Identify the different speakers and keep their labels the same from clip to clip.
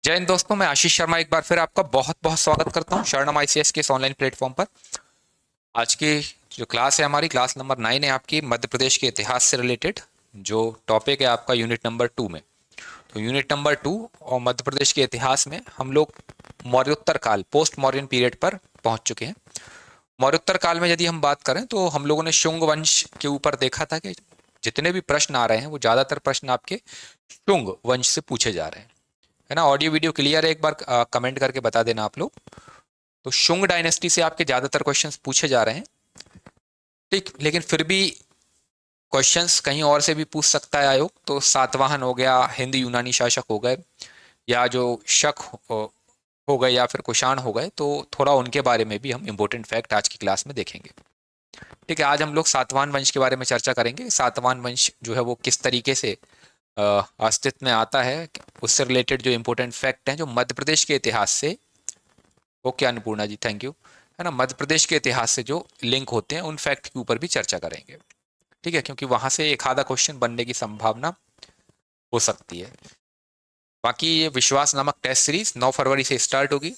Speaker 1: जय हिंद दोस्तों, मैं आशीष शर्मा एक बार फिर आपका बहुत बहुत स्वागत करता हूं शरणम आईसीएस के इस ऑनलाइन प्लेटफॉर्म पर। आज की जो क्लास है हमारी क्लास नंबर 9 है आपकी मध्य प्रदेश के इतिहास से रिलेटेड। जो टॉपिक है आपका यूनिट नंबर 2 में। तो यूनिट नंबर 2 और मध्य प्रदेश के इतिहास में हम लोग मौर्योत्तर काल पोस्ट मौर्यन पीरियड पर पहुंच चुके हैं। मौर्योत्तर काल में यदि हम बात करें तो हम लोगों ने शुंग वंश के ऊपर देखा था कि जितने भी प्रश्न आ रहे हैं वो ज़्यादातर प्रश्न आपके शुंग वंश से पूछे जा रहे हैं। है ना? ऑडियो वीडियो क्लियर है? एक बार कमेंट करके बता देना आप लोग। तो शुंग डायनेस्टी से आपके ज्यादातर क्वेश्चंस पूछे जा रहे हैं। ठीक, लेकिन फिर भी क्वेश्चंस कहीं और से भी पूछ सकता है आयोग। तो सातवाहन हो गया, हिंद यूनानी शासक हो गए, या जो शक हो गए, या फिर कुषाण हो गए, तो थोड़ा उनके बारे में भी हम इंपॉर्टेंट फैक्ट आज की क्लास में देखेंगे। ठीक है, आज हम लोग सातवाहन वंश के बारे में चर्चा करेंगे। सातवाहन वंश जो है वो किस तरीके से अस्तित्व में आता है, उससे रिलेटेड जो इंपॉर्टेंट फैक्ट हैं जो मध्य प्रदेश के इतिहास से। Okay Annapurna ji, thank you. है ना? मध्य प्रदेश के इतिहास से जो लिंक होते हैं उन फैक्ट के ऊपर भी चर्चा करेंगे। ठीक है, क्योंकि वहां से एक आधा क्वेश्चन बनने की संभावना हो सकती है। बाकी ये विश्वास नामक टेस्ट सीरीज 9 फरवरी से स्टार्ट होगी,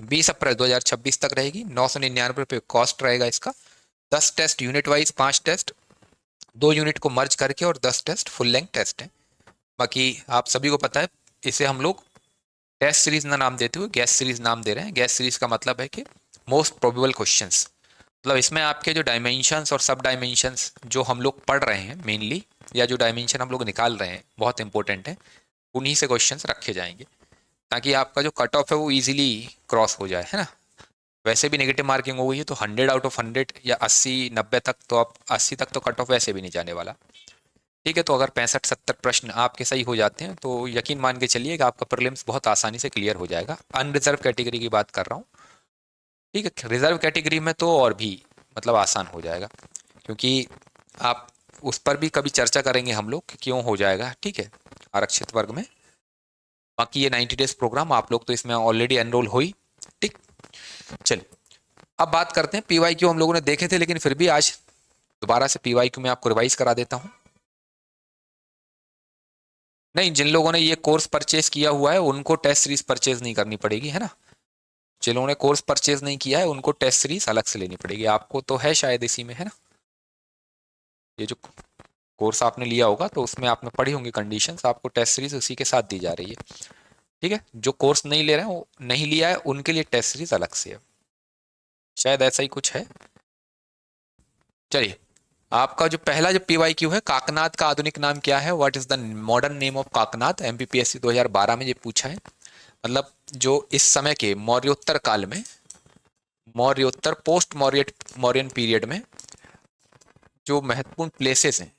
Speaker 1: 20 अप्रैल 2026 तक रहेगी। 999 रुपये कॉस्ट रहेगा इसका। 10 test unit wise, 5 test 2 unit को मर्ज करके, और 10 टेस्ट फुल लेंथ टेस्ट है। बाकी आप सभी को पता है इसे हम लोग टेस्ट सीरीज ना नाम देते हुए गैस सीरीज नाम दे रहे हैं। गैस सीरीज का मतलब है कि मोस्ट प्रोबेबल क्वेश्चंस। मतलब इसमें आपके जो डायमेंशंस और सब डायमेंशंस जो हम लोग पढ़ रहे हैं मेनली, या जो डायमेंशन हम लोग निकाल रहे हैं बहुत इंपॉर्टेंट है, उन्हीं से क्वेश्चंस रखे जाएंगे, ताकि आपका जो कट ऑफ है वो इजीली क्रॉस हो जाए। है ना? वैसे भी नेगेटिव मार्किंग हो गई है तो 100 आउट ऑफ 100 या 80 90 तक, तो आप 80 तक तो कट ऑफ वैसे भी नहीं जाने वाला। ठीक है, तो अगर 65 70 प्रश्न आपके सही हो जाते हैं तो यकीन मान के चलिए कि आपका प्रीलिम्स बहुत आसानी से क्लियर हो जाएगा। अनरिजर्व कैटेगरी की बात कर रहा हूँ। ठीक है, रिजर्व कैटेगरी में तो और भी मतलब आसान हो जाएगा, क्योंकि आप उस पर भी कभी चर्चा करेंगे हम लोग कि क्यों हो जाएगा। ठीक है, आरक्षित वर्ग में। बाकी ये 90 डेज प्रोग्राम आप लोग तो इसमें ऑलरेडी एनरोल हो ही। ठीक, चलिए अब बात करते हैं पीवाई क्यू। हम लोगों ने देखे थे, लेकिन फिर भी आज दोबारा से पीवाई क्यू में आपको रिवाइज करा देता हूँ। नहीं, जिन लोगों ने ये कोर्स परचेज किया हुआ है उनको टेस्ट सीरीज परचेज नहीं करनी पड़ेगी। है ना? जिन लोगों ने कोर्स परचेज नहीं किया है उनको टेस्ट सीरीज अलग से लेनी पड़ेगी। आपको तो है शायद इसी में, है ना? ये जो कोर्स आपने लिया होगा तो उसमें आपने पढ़ी होंगी कंडीशंस, आपको टेस्ट सीरीज उसी के साथ दी जा रही है। ठीक है, जो कोर्स नहीं ले रहे हैं, वो नहीं लिया है, उनके लिए टेस्ट सीरीज अलग से है। शायद ऐसा ही कुछ है। चलिए, आपका जो पहला जो पीवाईक्यू है, काकनाथ का आधुनिक नाम क्या है? What is the modern name of Kakanath? MPPSC 2012 में ये पूछा है। मतलब जो इस समय के मौर्योत्तर काल में, मौर्योत्तर पोस्ट मौर्यन पीरियड में जो महत्वपूर्ण प्लेसेस हैं,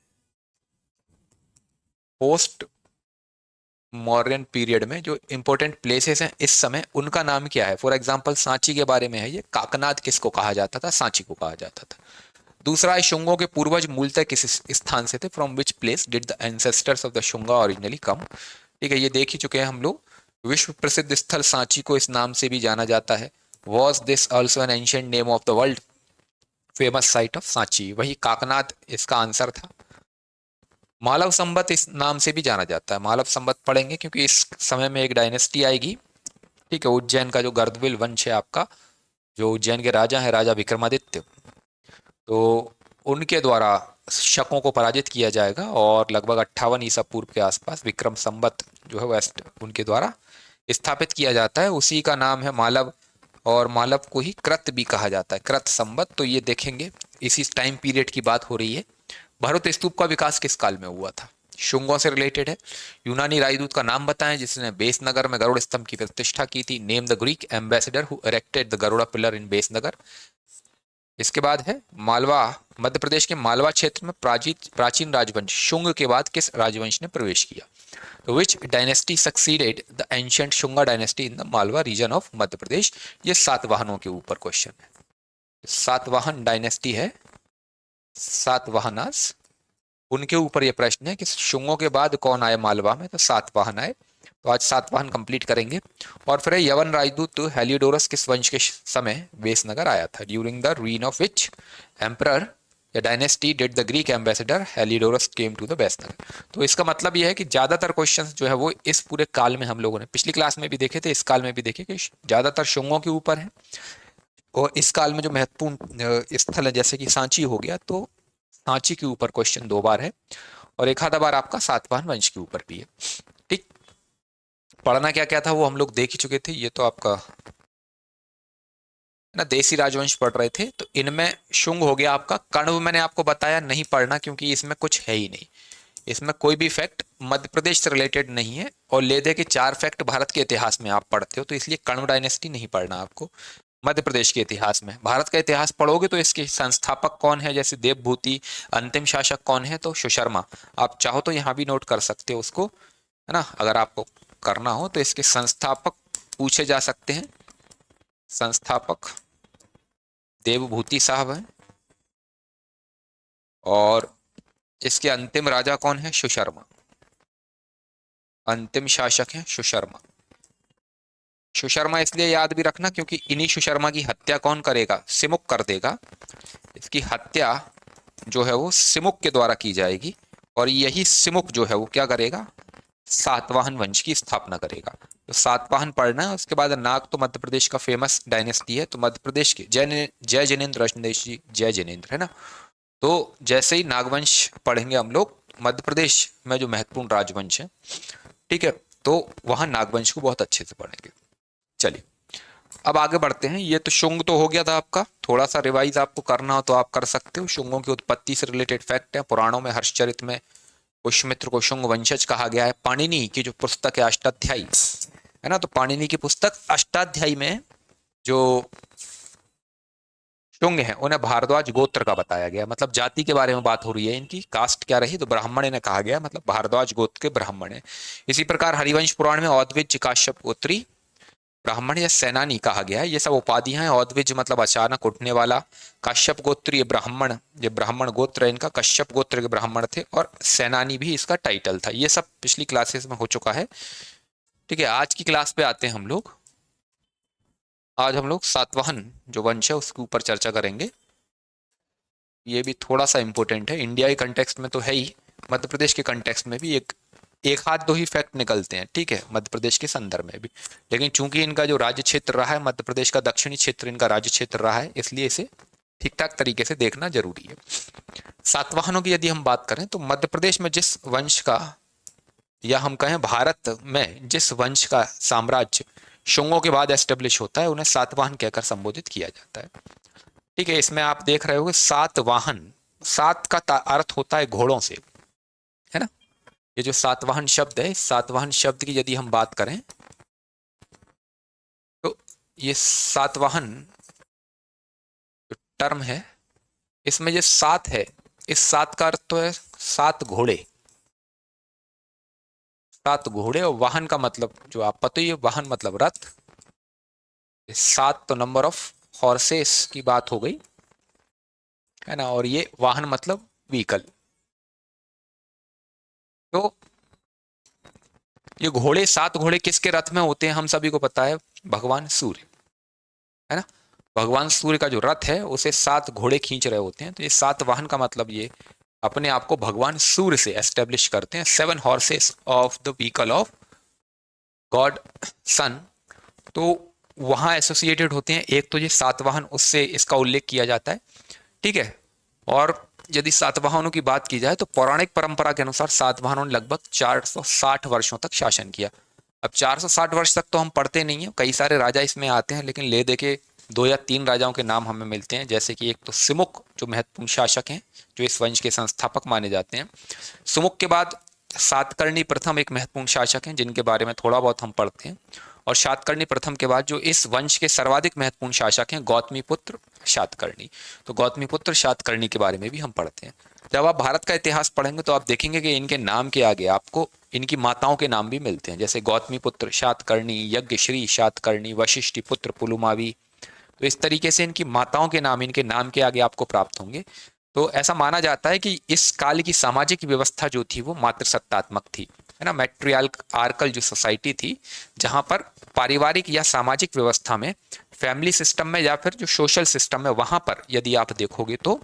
Speaker 1: पोस्ट मौर्यन पीरियड में जो इंपॉर्टेंट प्लेसेस हैं इस समय, उनका नाम क्या है? फॉर एग्जांपल सांची के बारे में है ये। काकनाथ किसको कहा जाता था? सांची को कहा जाता था। दूसरा है, शुंगों के पूर्वज मूलतः किस स्थान से थे? From which place did the ancestors of the Shunga originally come? ठीक है, ये देख ही चुके हैं हम लोग। विश्व प्रसिद्ध स्थल सांची को इस नाम से भी जाना जाता है। Was this also an ancient name of the world famous site of Sanchi? वही काकनाथ इसका आंसर था। मालव संवत इस नाम से भी जाना जाता है। मालव संवत पढ़ेंगे क्योंकि इस समय में एक डायनेस्टी आएगी। ठीक है, उज्जैन का जो गर्दविल वंश है आपका, जो उज्जैन के राजा है, राजा विक्रमादित्य, तो उनके द्वारा शकों को पराजित किया जाएगा, और लगभग 58 ईसा पूर्व के आसपास विक्रम संवत जो है वेस्ट उनके द्वारा स्थापित किया जाता है। उसी का नाम है मालव, और मालव को ही कृत भी कहा जाता है, कृत संवत। तो ये देखेंगे, इसी टाइम पीरियड की बात हो रही है। भरत स्तूप का विकास किस काल में हुआ था? शुंगों से रिलेटेड है। यूनानी राजदूत का नाम बताएं जिसने बेसनगर में गरुड़ स्तंभ की प्रतिष्ठा की थी। Name the Greek ambassador who erected the Garuda pillar in Besnagar. इसके बाद है मालवा। मध्य प्रदेश के मालवा क्षेत्र में प्राचीन राजवंश शुंग के बाद किस राजवंश ने प्रवेश किया? तो which dynasty succeeded the ancient Shunga dynasty in the Malwa region of Madhya Pradesh? ये सातवाहनों के ऊपर क्वेश्चन है। सातवाहन डायनेस्टी है, सातवाहनास, उनके ऊपर ये प्रश्न है कि शुंगों के बाद कौन आए मालवा में? तो सातवाहन आए। तो आज सातवाहन कंप्लीट करेंगे। और फिर यवन राजदूत हेलियोडोरस किस वंश के समय वेसनगर आया था? During the reign of which emperor? या dynasty did the Greek ambassador Heliodorus came to the Besnagar. तो इसका मतलब यह है कि ज्यादातर क्वेश्चंस जो है वो इस पूरे काल में हम लोगों ने पिछली क्लास में भी देखे थे, इस काल में भी देखे कि ज्यादातर शुंगों के ऊपर है। और इस काल में जो महत्वपूर्ण स्थल है जैसे कि सांची हो गया, तो सांची के ऊपर क्वेश्चन 2 बार है और एक आधा बार आपका सातवाहन वंश के ऊपर भी है। ठीक, पढ़ना क्या क्या था वो हम लोग देख ही चुके थे। ये तो आपका ना देसी राजवंश पढ़ रहे थे, तो इनमें शुंग हो गया आपका। कण्व मैंने आपको बताया नहीं पढ़ना क्योंकि इसमें कुछ है ही नहीं, इसमें कोई भी फैक्ट मध्य प्रदेश से रिलेटेड नहीं है। और ले दे के 4 फैक्ट भारत के इतिहास में आप पढ़ते हो, तो इसलिए कण्व डायनेस्टी नहीं पढ़ना आपको। मध्य प्रदेश के इतिहास में भारत का इतिहास पढ़ोगे तो इसके संस्थापक कौन है, जैसे देवभूति, अंतिम शासक कौन है तो सुशर्मा। आप चाहो तो यहाँ भी नोट कर सकते हो उसको, है ना, अगर आपको करना हो तो इसके संस्थापक पूछे जा सकते हैं। संस्थापक देवभूति साहब हैं और इसके अंतिम राजा कौन है, सुशर्मा। अंतिम शासक है सुशर्मा। सुशर्मा इसलिए याद भी रखना क्योंकि इन्हीं सुशर्मा की हत्या कौन करेगा, सिमुक कर देगा। इसकी हत्या जो है वो सिमुक के द्वारा की जाएगी और यही सिमुक जो है वो क्या करेगा, सातवाहन वंश की स्थापना करेगा। तो सातवाहन पढ़ना है। उसके बाद नाग तो मध्य प्रदेश का फेमस डायनेस्टी है, तो मध्य प्रदेश के जय जिनेन्द्र रत्नदेश जी, जय जिनेन्द्र है ना। तो जैसे ही नागवंश पढ़ेंगे हम लोग, मध्य प्रदेश में जो महत्वपूर्ण राजवंश है, ठीक है, तो वहां नागवंश को बहुत अच्छे से पढ़ेंगे। चलिए अब आगे बढ़ते हैं। ये तो शुंग तो हो गया था आपका, थोड़ा सा रिवाइज आपको करना हो तो आप कर सकते हो। शुंगों की उत्पत्ति से रिलेटेड फैक्ट है। पुराणों में हर्षचरित में पुष्यमित्र को शुंग वंशज कहा गया है। पाणिनि की जो पुस्तक है अष्टाध्यायी है ना, तो पाणिनि की पुस्तक अष्टाध्यायी में जो शुंग है उन्हें भारद्वाज गोत्र का बताया गया, मतलब जाति के बारे में बात हो रही है, इनकी कास्ट क्या रही, तो ब्राह्मण इन्हें कहा गया, मतलब भारद्वाज गोत्र के ब्राह्मण है। इसी प्रकार हरिवंश पुराण में औद्विज काश्यप गोत्री ब्राह्मण या सेनानी कहा गया है। ये सब उपाधियां हैं। औद्विज मतलब अचानक उठने वाला, काश्यप गोत्र ये ब्राह्मण गोत्र है इनका, कश्यप गोत्र के ब्राह्मण थे, और सेनानी भी इसका टाइटल था। ये सब पिछली क्लासेस में हो चुका है। ठीक है, आज की क्लास पे आते हैं हम लोग। आज हम लोग सातवाहन जो वंश है उसके ऊपर चर्चा करेंगे। ये भी थोड़ा सा इंपॉर्टेंट है, इंडिया के कंटेक्स्ट में तो है ही, मध्य प्रदेश के कंटेक्स्ट में भी एक हाथ दो ही फैक्ट निकलते हैं, ठीक है, मध्य प्रदेश के संदर्भ में भी। लेकिन चूंकि इनका जो राज्य क्षेत्र रहा है, मध्य प्रदेश का दक्षिणी क्षेत्र इनका राज्य क्षेत्र रहा है, इसलिए इसे ठीक ठाक तरीके से देखना जरूरी है। सातवाहनों की यदि हम बात करें तो मध्य प्रदेश में जिस वंश का, या हम कहें भारत में जिस वंश का साम्राज्य शुंगों के बाद एस्टेब्लिश होता है, उन्हें सातवाहन कहकर संबोधित किया जाता है। ठीक है, इसमें आप देख रहे हो सातवाहन, सात का अर्थ होता है घोड़ों से, है ना। ये जो सातवाहन शब्द है, सातवाहन शब्द की यदि हम बात करें तो ये सातवाहन जो टर्म है, इसमें ये सात है, इस सात का अर्थ तो है सात घोड़े। सात घोड़े और वाहन का मतलब जो आप पता ही है, वाहन मतलब रथ। सात तो नंबर ऑफ हॉर्सेस की बात हो गई, है ना, और ये वाहन मतलब व्हीकल। तो ये घोड़े, सात घोड़े किसके रथ में होते हैं हम सभी को पता है, भगवान सूर्य, है ना। भगवान सूर्य का जो रथ है उसे सात घोड़े खींच रहे होते हैं। तो ये सात वाहन का मतलब ये अपने आप को भगवान सूर्य से एस्टेब्लिश करते हैं। 7 horses of the vehicle of god sun, तो वहां एसोसिएटेड होते हैं। एक तो ये सातवाहन, उससे इसका उल्लेख किया जाता है, ठीक है। और यदि सातवाहनों की बात की जाए तो पौराणिक परंपरा के अनुसार सातवाहनों ने लगभग 460 वर्षों तक शासन किया। अब 460 वर्ष तक तो हम पढ़ते नहीं है, कई सारे राजा इसमें आते हैं, लेकिन ले देके 2 या 3 राजाओं के नाम हमें मिलते हैं। जैसे कि एक तो सिमुक जो महत्वपूर्ण शासक हैं, जो इस वंश के संस्थापक माने जाते हैं। सुमुक के बाद सातकर्णी प्रथम एक महत्वपूर्ण शासक हैं, जिनके बारे में थोड़ा बहुत हम पढ़ते हैं। और सातकर्णी प्रथम के बाद जो इस वंश के सर्वाधिक महत्वपूर्ण शासक हैं, गौतमीपुत्र सातकर्णी। तो गौतमीपुत्र सातकर्णी के बारे में भी हम पढ़ते हैं। जब आप भारत का इतिहास पढ़ेंगे तो आप देखेंगे कि इनके नाम के आगे आपको इनकी माताओं के नाम भी मिलते हैं, जैसे गौतमीपुत्र सातकर्णी, यज्ञश्री सातकर्णी, वशिष्ठी पुत्र पुलुमावी। तो इस तरीके से इनकी माताओं के नाम इनके नाम के आगे आपको प्राप्त होंगे। तो ऐसा माना जाता है कि इस काल की सामाजिक व्यवस्था जो थी वो मातृसत्तात्मक थी, है ना। मैट्रियार्कल जो सोसाइटी थी, जहां पर पारिवारिक या सामाजिक व्यवस्था में, फैमिली सिस्टम में या फिर जो सोशल सिस्टम में, वहां पर यदि आप देखोगे तो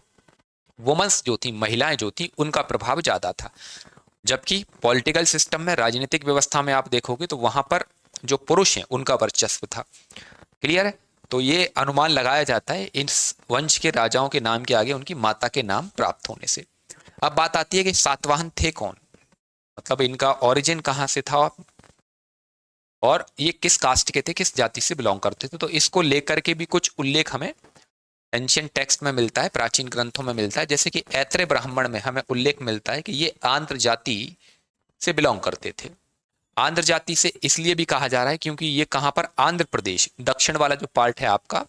Speaker 1: वुमेन्स जो थी, महिलाएं जो थी, उनका प्रभाव ज्यादा था। जबकि पॉलिटिकल सिस्टम में, राजनीतिक व्यवस्था में आप देखोगे तो वहां पर जो पुरुष हैं उनका वर्चस्व था। क्लियर है? तो ये अनुमान लगाया जाता है इस वंश के राजाओं के नाम के आगे उनकी माता के नाम प्राप्त होने से। अब बात आती है कि सातवाहन थे कौन, मतलब इनका ओरिजिन कहाँ से था और ये किस कास्ट के थे, किस जाति से बिलोंग करते थे। तो इसको लेकर के भी कुछ उल्लेख हमें एंशियंट टेक्स्ट में मिलता है, प्राचीन ग्रंथों में मिलता है। जैसे कि ऐत्रेय ब्राह्मण में हमें उल्लेख मिलता है कि ये आंध्र जाति से बिलोंग करते थे। आंध्र जाति से इसलिए भी कहा जा रहा है क्योंकि ये कहाँ पर, आंध्र प्रदेश, दक्षिण वाला जो पार्ट है आपका,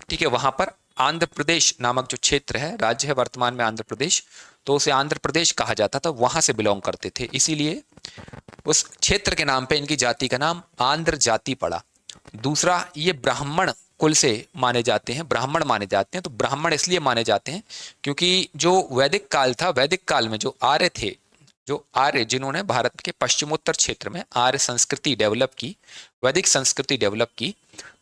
Speaker 1: ठीक है, वहां पर आंध्र प्रदेश नामक जो क्षेत्र है, राज्य है वर्तमान में आंध्र प्रदेश, तो उसे आंध्र प्रदेश कहा जाता था, वहां से बिलोंग करते थे, इसीलिए उस क्षेत्र के नाम पे इनकी जाति का नाम आंध्र जाति पड़ा। दूसरा, ये ब्राह्मण कुल से माने जाते हैं, ब्राह्मण माने जाते हैं। तो ब्राह्मण इसलिए माने जाते हैं क्योंकि जो वैदिक काल था, वैदिक काल में जो आर्य थे, जो आर्य जिन्होंने भारत के पश्चिमोत्तर क्षेत्र में आर्य संस्कृति डेवलप की, वैदिक संस्कृति डेवलप की,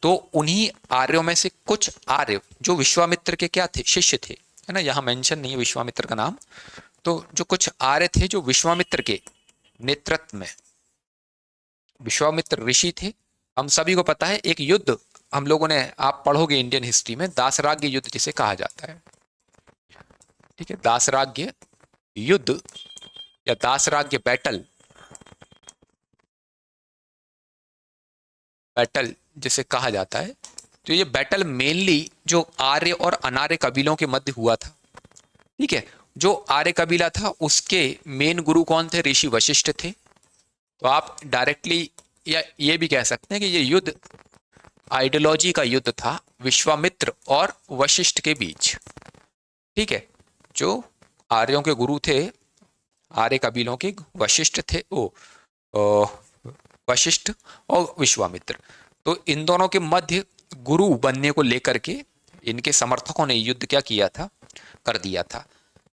Speaker 1: तो उन्हीं आर्यों में से कुछ आर्य जो विश्वामित्र के क्या थे, शिष्य थे, है ना, यहाँ मेंशन नहीं है विश्वामित्र का नाम। तो जो कुछ आर्य थे जो विश्वामित्र के नेतृत्व में, विश्वामित्र ऋषि थे। हम सभी को पता है एक युद्ध हम लोगों ने, आप पढ़ोगे इंडियन हिस्ट्री में, दासराग्य युद्ध जिसे कहा जाता है, ठीक है, दासराग्य युद्ध या दासराग्य बैटल, बैटल जिसे कहा जाता है। तो ये बैटल मेनली जो आर्य और अनार्य कबीलों के मध्य हुआ था, ठीक है। जो आर्य कबीला था उसके मेन गुरु कौन थे, ऋषि वशिष्ठ थे। तो आप डायरेक्टली या ये भी कह सकते हैं कि ये युद्ध आइडियोलॉजी का युद्ध था विश्वामित्र और वशिष्ठ के बीच, ठीक है। जो आर्यों के गुरु थे, आर्य कबीलों के वशिष्ठ थे, ओ, वशिष्ठ और विश्वामित्र, तो इन दोनों के मध्य गुरु बनने को लेकर के इनके समर्थकों ने युद्ध क्या किया था, कर दिया था।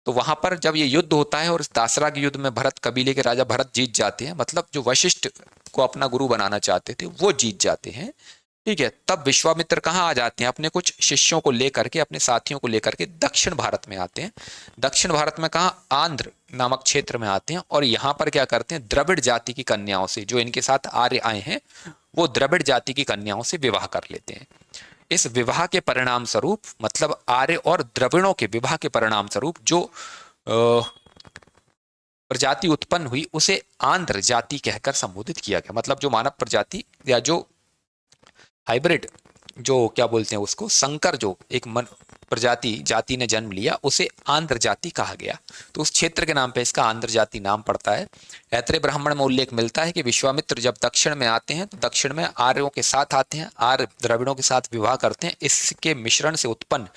Speaker 1: तो वहां पर जब ये युद्ध होता है और इस दासराग युद्ध में भरत कबीले के राजा भरत जीत जाते हैं, मतलब जो वशिष्ठ को अपना गुरु बनाना चाहते थे वो जीत जाते हैं, ठीक है। तब विश्वामित्र कहाँ आ जाते हैं, अपने कुछ शिष्यों को लेकर के, अपने साथियों को लेकर के दक्षिण भारत में आते हैं। दक्षिण भारत में कहाँ, आंध्र नामक क्षेत्र में आते हैं और यहाँ पर क्या करते हैं, द्रविड़ जाति की कन्याओं से, जो इनके साथ आर्य आए हैं, वो द्रविड़ जाति की कन्याओं से विवाह कर लेते हैं। इस विवाह के परिणाम स्वरूप, मतलब आर्य और द्रविड़ों के विवाह के परिणाम स्वरूप जो प्रजाति उत्पन्न हुई उसे आंध्र जाति कहकर संबोधित किया गया। मतलब जो मानव प्रजाति या जो हाइब्रिड, जो क्या बोलते हैं उसको, संकर, जो एक प्रजाति जाति ने जन्म लिया, उसे आंध्र जाति कहा गया। तो उस क्षेत्र के नाम पे इसका आंध्र जाति नाम पड़ता है। ऐत्रेय ब्राह्मण में उल्लेख मिलता है कि विश्वामित्र जब दक्षिण में आते हैं तो दक्षिण में आर्यों के साथ आते हैं, आर्य द्रविड़ों के साथ विवाह करते हैं, इसके मिश्रण से उत्पन्न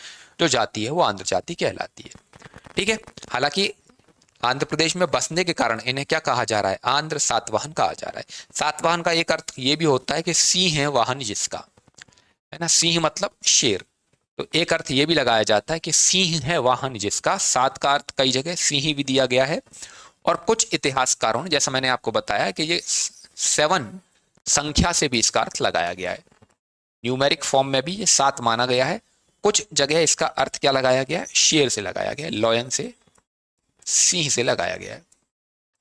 Speaker 1: जो जाति है वो आंध्र जाति कहलाती है, ठीक है। हालांकि आंध्र प्रदेश में बसने के कारण इन्हें क्या कहा जा रहा है, आंध्र सातवाहन कहा जा रहा है। सातवाहन का एक अर्थ ये भी होता है कि सिंह है वाहन जिसका, है ना, सिंह मतलब शेर। तो एक अर्थ ये भी लगाया जाता है कि सिंह है वाहन जिसका। सात का अर्थ कई जगह सिंह भी दिया गया है और कुछ इतिहासकारों ने, जैसा मैंने आपको बताया, कि ये 7 संख्या से भी इसका अर्थ लगाया गया है। न्यूमेरिक फॉर्म में भी ये 7 माना गया है। कुछ जगह इसका अर्थ क्या लगाया गया है, शेर से लगाया गया है, लॉयन से, सिंह से लगाया गया है,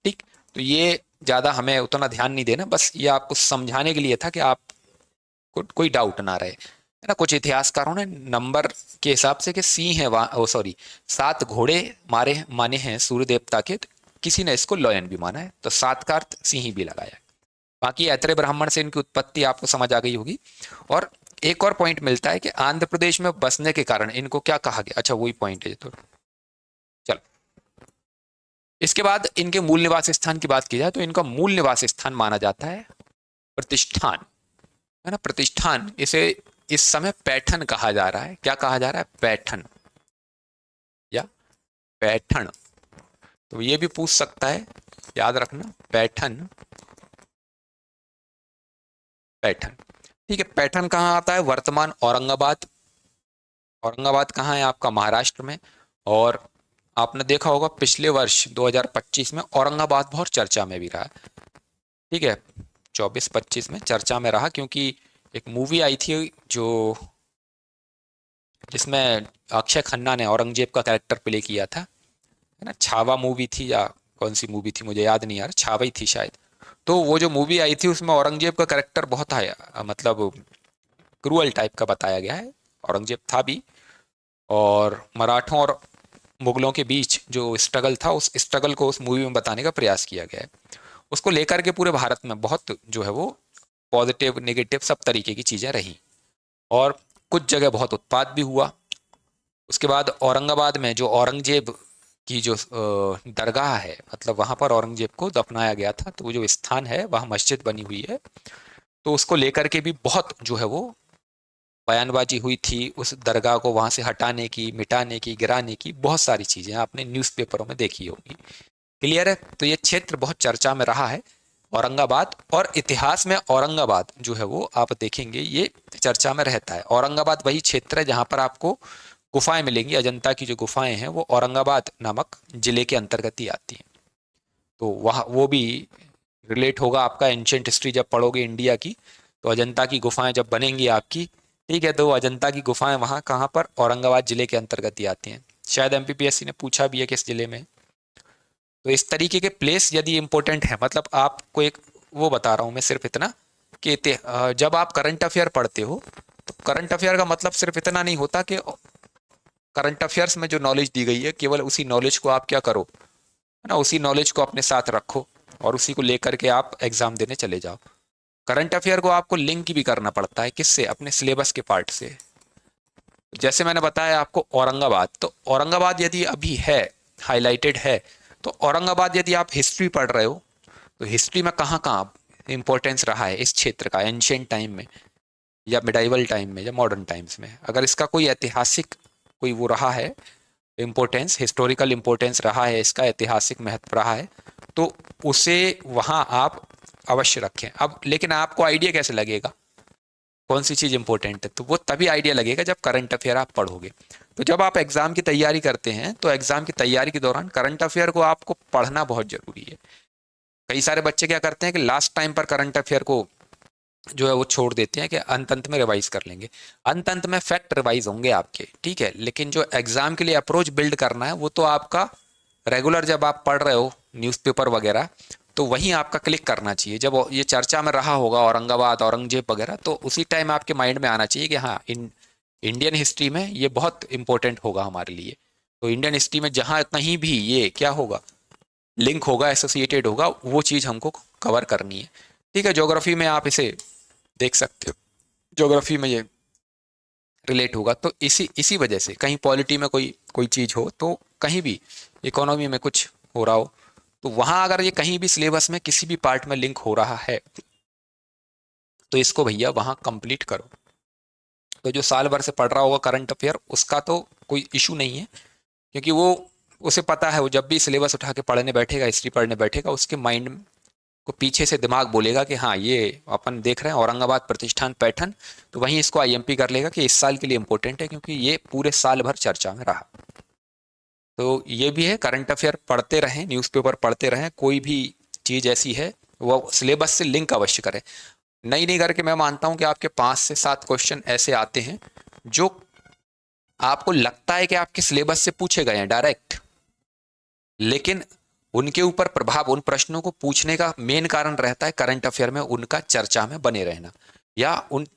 Speaker 1: ठीक। तो ये ज्यादा हमें उतना ध्यान नहीं देना, बस ये आपको समझाने के लिए था कि आप कोई डाउट ना रहे, है ना। कुछ इतिहासकारों ने नंबर के हिसाब से कि सिंह है वहां, सॉरी, 7 घोड़े माने हैं सूर्य देवता के, तो किसी ने इसको लॉयन भी माना है, तो 7 का अर्थ सिंह भी लगाया है। बाकी ऐत्रेय ब्राह्मण से इनकी उत्पत्ति आपको समझ आ गई होगी। और एक और पॉइंट मिलता है कि आंध्र प्रदेश में बसने के कारण इनको क्या कहा गया, अच्छा वही पॉइंट है। तो चलो, इसके बाद इनके मूल निवास स्थान की बात की जाए तो इनका मूल निवास स्थान माना जाता है प्रतिष्ठान, है ना, प्रतिष्ठान। इसे इस समय पैठन कहा जा रहा है। क्या कहा जा रहा है, पैठन या पैठन। तो ये भी पूछ सकता है, याद रखना, पैठन, पैठन, ठीक है। पैठन कहाँ आता है, वर्तमान औरंगाबाद। औरंगाबाद कहाँ है आपका, महाराष्ट्र में। और आपने देखा होगा पिछले वर्ष 2025 में औरंगाबाद बहुत चर्चा में भी रहा, ठीक है। 24-25 में चर्चा में रहा क्योंकि एक मूवी आई थी जो जिसमें अक्षय खन्ना ने औरंगजेब का कैरेक्टर प्ले किया था, है ना। छावा मूवी थी या कौन सी मूवी थी मुझे याद नहीं आ रहा, छावा ही थी शायद। तो वो जो मूवी आई थी उसमें औरंगजेब का कैरेक्टर बहुत है, मतलब क्रूअल टाइप का बताया गया है। औरंगजेब था भी, और मराठों और मुगलों के बीच जो स्ट्रगल था उस स्ट्रगल को उस मूवी में बताने का प्रयास किया गया है। उसको लेकर के पूरे भारत में बहुत जो है वो पॉजिटिव नेगेटिव सब तरीके की चीज़ें रही, और कुछ जगह बहुत उत्पात भी हुआ। उसके बाद औरंगाबाद में जो औरंगजेब की जो दरगाह है, मतलब वहाँ पर औरंगजेब को दफनाया गया था, तो वो जो स्थान है वहाँ मस्जिद बनी हुई है। तो उसको लेकर के भी बहुत जो है वो बयानबाजी हुई थी, उस दरगाह को वहाँ से हटाने की, मिटाने की, गिराने की, बहुत सारी चीज़ें आपने न्यूज़पेपरों में देखी होगी। क्लियर है। तो ये क्षेत्र बहुत चर्चा में रहा है औरंगाबाद, और इतिहास में औरंगाबाद जो है वो आप देखेंगे ये चर्चा में रहता है। औरंगाबाद वही क्षेत्र है जहाँ पर आपको गुफाएं मिलेंगी। अजंता की जो गुफाएं हैं वो औरंगाबाद नामक जिले के अंतर्गत ही आती हैं। तो वहाँ वो भी रिलेट होगा आपका एंशियंट हिस्ट्री जब पढ़ोगे इंडिया की, तो अजंता की गुफाएं जब बनेंगी आपकी, ठीक है, तो अजंता की गुफाएं वहाँ कहाँ पर, औरंगाबाद जिले के अंतर्गत ही आती हैं। शायद एमपीपीएससी ने पूछा भी है किस जिले में। तो इस तरीके के प्लेस यदि इंपॉर्टेंट है, मतलब आपको एक वो बता रहा हूँ मैं सिर्फ इतना कि जब आप करंट अफेयर पढ़ते हो तो करंट अफेयर का मतलब सिर्फ इतना नहीं होता कि करंट अफेयर्स में जो नॉलेज दी गई है केवल उसी नॉलेज को आप क्या करो, है ना, उसी नॉलेज को अपने साथ रखो और उसी को लेकर के आप एग्जाम देने चले जाओ। करंट अफेयर को आपको लिंक भी करना पड़ता है, किससे, अपने सिलेबस के पार्ट से। जैसे मैंने बताया आपको औरंगाबाद, तो औरंगाबाद यदि अभी है, हाईलाइटेड है, तो औरंगाबाद यदि आप हिस्ट्री पढ़ रहे हो तो हिस्ट्री में कहाँ कहाँ इंपॉर्टेंस रहा है इस क्षेत्र का, एंशियंट टाइम में या मिडाइवल टाइम में या मॉडर्न टाइम्स में, अगर इसका कोई ऐतिहासिक कोई वो रहा है, इम्पोर्टेंस, हिस्टोरिकल इम्पोर्टेंस रहा है, इसका ऐतिहासिक महत्व रहा है, तो उसे वहाँ आप अवश्य रखें। अब लेकिन आपको आइडिया कैसे लगेगा कौन सी चीज़ इंपॉर्टेंट है, तो वो तभी आइडिया लगेगा जब करंट अफेयर आप पढ़ोगे। तो जब आप एग्जाम की तैयारी करते हैं तो एग्जाम की तैयारी के दौरान करंट अफेयर को आपको पढ़ना बहुत जरूरी है। कई सारे बच्चे क्या करते हैं कि लास्ट टाइम पर करंट अफेयर को जो है वो छोड़ देते हैं कि अंत अंत में रिवाइज कर लेंगे। अंत अंत में फैक्ट रिवाइज होंगे आपके, ठीक है, लेकिन जो एग्जाम के लिए अप्रोच बिल्ड करना है वो तो आपका रेगुलर जब आप पढ़ रहे हो न्यूज़पेपर वगैरह, तो वहीं आपका क्लिक करना चाहिए। जब ये चर्चा में रहा होगा औरंगाबाद, औरंगजेब वगैरह, तो उसी टाइम आपके माइंड में आना चाहिए कि हाँ, इंडियन हिस्ट्री में ये बहुत इंपॉर्टेंट होगा हमारे लिए। तो इंडियन हिस्ट्री में जहाँ कहीं भी ये क्या होगा, लिंक होगा, एसोसिएटेड होगा, वो चीज़ हमको कवर करनी है। ठीक है, ज्योग्राफी में आप इसे देख सकते हो, ज्योग्राफी में ये रिलेट होगा। तो इसी इसी वजह से कहीं पॉलिटी में कोई कोई चीज़ हो, तो कहीं भी इकोनॉमी में कुछ हो रहा हो, तो वहाँ अगर ये कहीं भी सिलेबस में किसी भी पार्ट में लिंक हो रहा है तो इसको भैया वहाँ कंप्लीट करो। तो जो साल भर से पढ़ रहा होगा करंट अफेयर उसका तो कोई इशू नहीं है, क्योंकि वो उसे पता है, वो जब भी सिलेबस उठा के पढ़ने बैठेगा, हिस्ट्री पढ़ने बैठेगा, उसके माइंड को पीछे से दिमाग बोलेगा कि हाँ ये अपन देख रहे हैं औरंगाबाद प्रतिष्ठान पैठन, तो वहीं इसको आईएमपी कर लेगा कि इस साल के लिए इंपॉर्टेंट है क्योंकि ये पूरे साल भर चर्चा में रहा। तो ये भी है, करंट अफेयर पढ़ते रहें, न्यूज़पेपर पढ़ते रहें, कोई भी चीज़ ऐसी है वो सिलेबस से लिंक अवश्य करें। नहीं नहीं करके मैं मानता हूँ कि आपके 5 से 7 क्वेश्चन ऐसे आते हैं जो आपको लगता है कि आपके सिलेबस से पूछे गए हैं डायरेक्ट, लेकिन उनके ऊपर प्रभाव, उन प्रश्नों को पूछने का मेन कारण रहता है करंट अफेयर में उनका चर्चा में बने रहना, या उन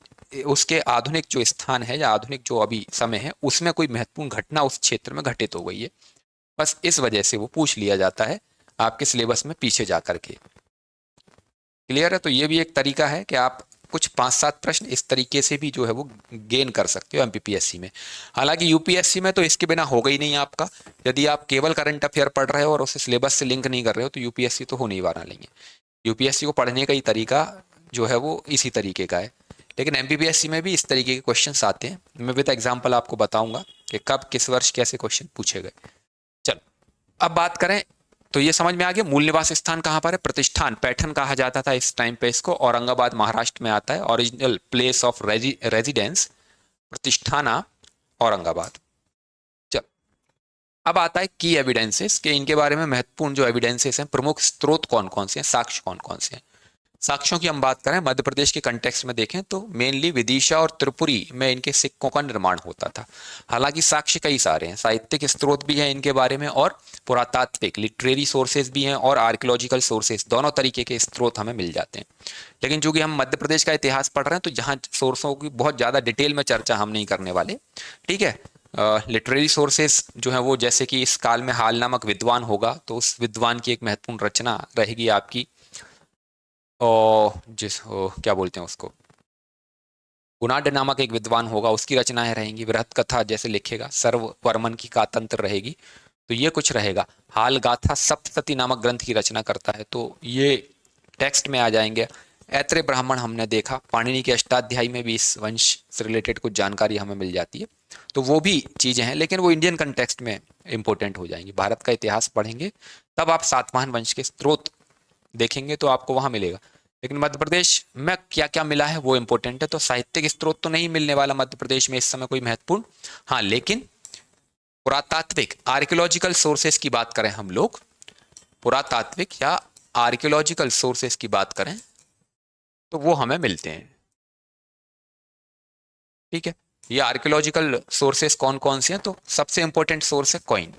Speaker 1: उसके आधुनिक जो स्थान है या आधुनिक जो अभी समय है उसमें कोई महत्वपूर्ण घटना उस क्षेत्र में घटित हो गई है, बस इस वजह से वो पूछ लिया जाता है आपके सिलेबस में पीछे जा करके। क्लियर है। तो ये भी एक तरीका है कि आप कुछ 5-7 प्रश्न इस तरीके से भी जो है वो गेन कर सकते हो एमपीपीएससी में। हालांकि यूपीएससी में तो इसके बिना होगा ही नहीं आपका। यदि आप केवल करंट अफेयर पढ़ रहे हो और उसे सिलेबस से लिंक नहीं कर रहे हो तो यूपीएससी तो हो नहीं वाला नहीं है। यूपीएससी को पढ़ने का ही तरीका जो है वो इसी तरीके का है, लेकिन एमपीपीएससी में भी इस तरीके के क्वेश्चन आते हैं। मैं विद एग्जाम्पल आपको बताऊंगा कि कब किस वर्ष कैसे क्वेश्चन पूछे गए। चलो अब बात करें, तो ये समझ में आ गया मूल निवास स्थान कहाँ पर है, प्रतिष्ठान पैठन कहा जाता था इस टाइम पे, इसको औरंगाबाद महाराष्ट्र में आता है। Original place of residence Pratishthana Aurangabad. चल अब आता है की एविडेंसेस के, इनके बारे में महत्वपूर्ण जो एविडेंसेस हैं, प्रमुख स्रोत कौन कौन से हैं, साक्ष्य कौन कौन से हैं। साक्ष्यों की हम बात करें मध्य प्रदेश के कंटेक्स्ट में देखें तो मेनली विदिशा और त्रिपुरी में इनके सिक्कों का निर्माण होता था। हालांकि साक्ष्य कई सारे हैं, साहित्यिक स्रोत भी हैं इनके बारे में और पुरातात्विक लिटरेरी सोर्सेज भी हैं और आर्कियोलॉजिकल सोर्सेज, दोनों तरीके के स्रोत हमें मिल जाते हैं। लेकिन चूंकि हम मध्य प्रदेश का इतिहास पढ़ रहे हैं तो जहाँ सोर्सों की बहुत ज़्यादा डिटेल में चर्चा हम नहीं करने वाले, ठीक है। लिटरेरी सोर्सेज जो है वो, जैसे कि इस काल में हाल नामक विद्वान होगा तो उस विद्वान की एक महत्वपूर्ण रचना रहेगी आपकी, और क्या बोलते हैं उसको, गुणाढ्य नामक एक विद्वान होगा, उसकी रचनाएं रहेंगी। वृहत कथा जैसे लिखेगा, सर्ववर्मन की कातंत्र रहेगी, तो ये कुछ रहेगा। हाल गाथा सप्तशती नामक ग्रंथ की रचना करता है, तो ये टेक्स्ट में आ जाएंगे। ऐत्रेय ब्राह्मण हमने देखा, पाणिनि के अष्टाध्यायी में भी इस वंश से रिलेटेड कुछ जानकारी हमें मिल जाती है, तो वो भी चीजें हैं, लेकिन वो इंडियन कंटेक्स्ट में इंपॉर्टेंट हो जाएंगी। भारत का इतिहास पढ़ेंगे तब आप सातवाहन वंश के स्रोत देखेंगे तो आपको वहां मिलेगा। लेकिन मध्य प्रदेश में क्या क्या मिला है वो इंपॉर्टेंट है। तो साहित्यिक स्रोत तो नहीं मिलने वाला मध्य प्रदेश में इस समय कोई महत्वपूर्ण, हाँ, लेकिन पुरातात्विक आर्कियोलॉजिकल सोर्सेस की बात करें हम लोग, पुरातात्विक या आर्कियोलॉजिकल सोर्सेस की बात करें तो वो हमें मिलते हैं, ठीक है। ये आर्कियोलॉजिकल सोर्सेस कौन कौन से हैं, तो सबसे इंपॉर्टेंट सोर्स है कॉइन।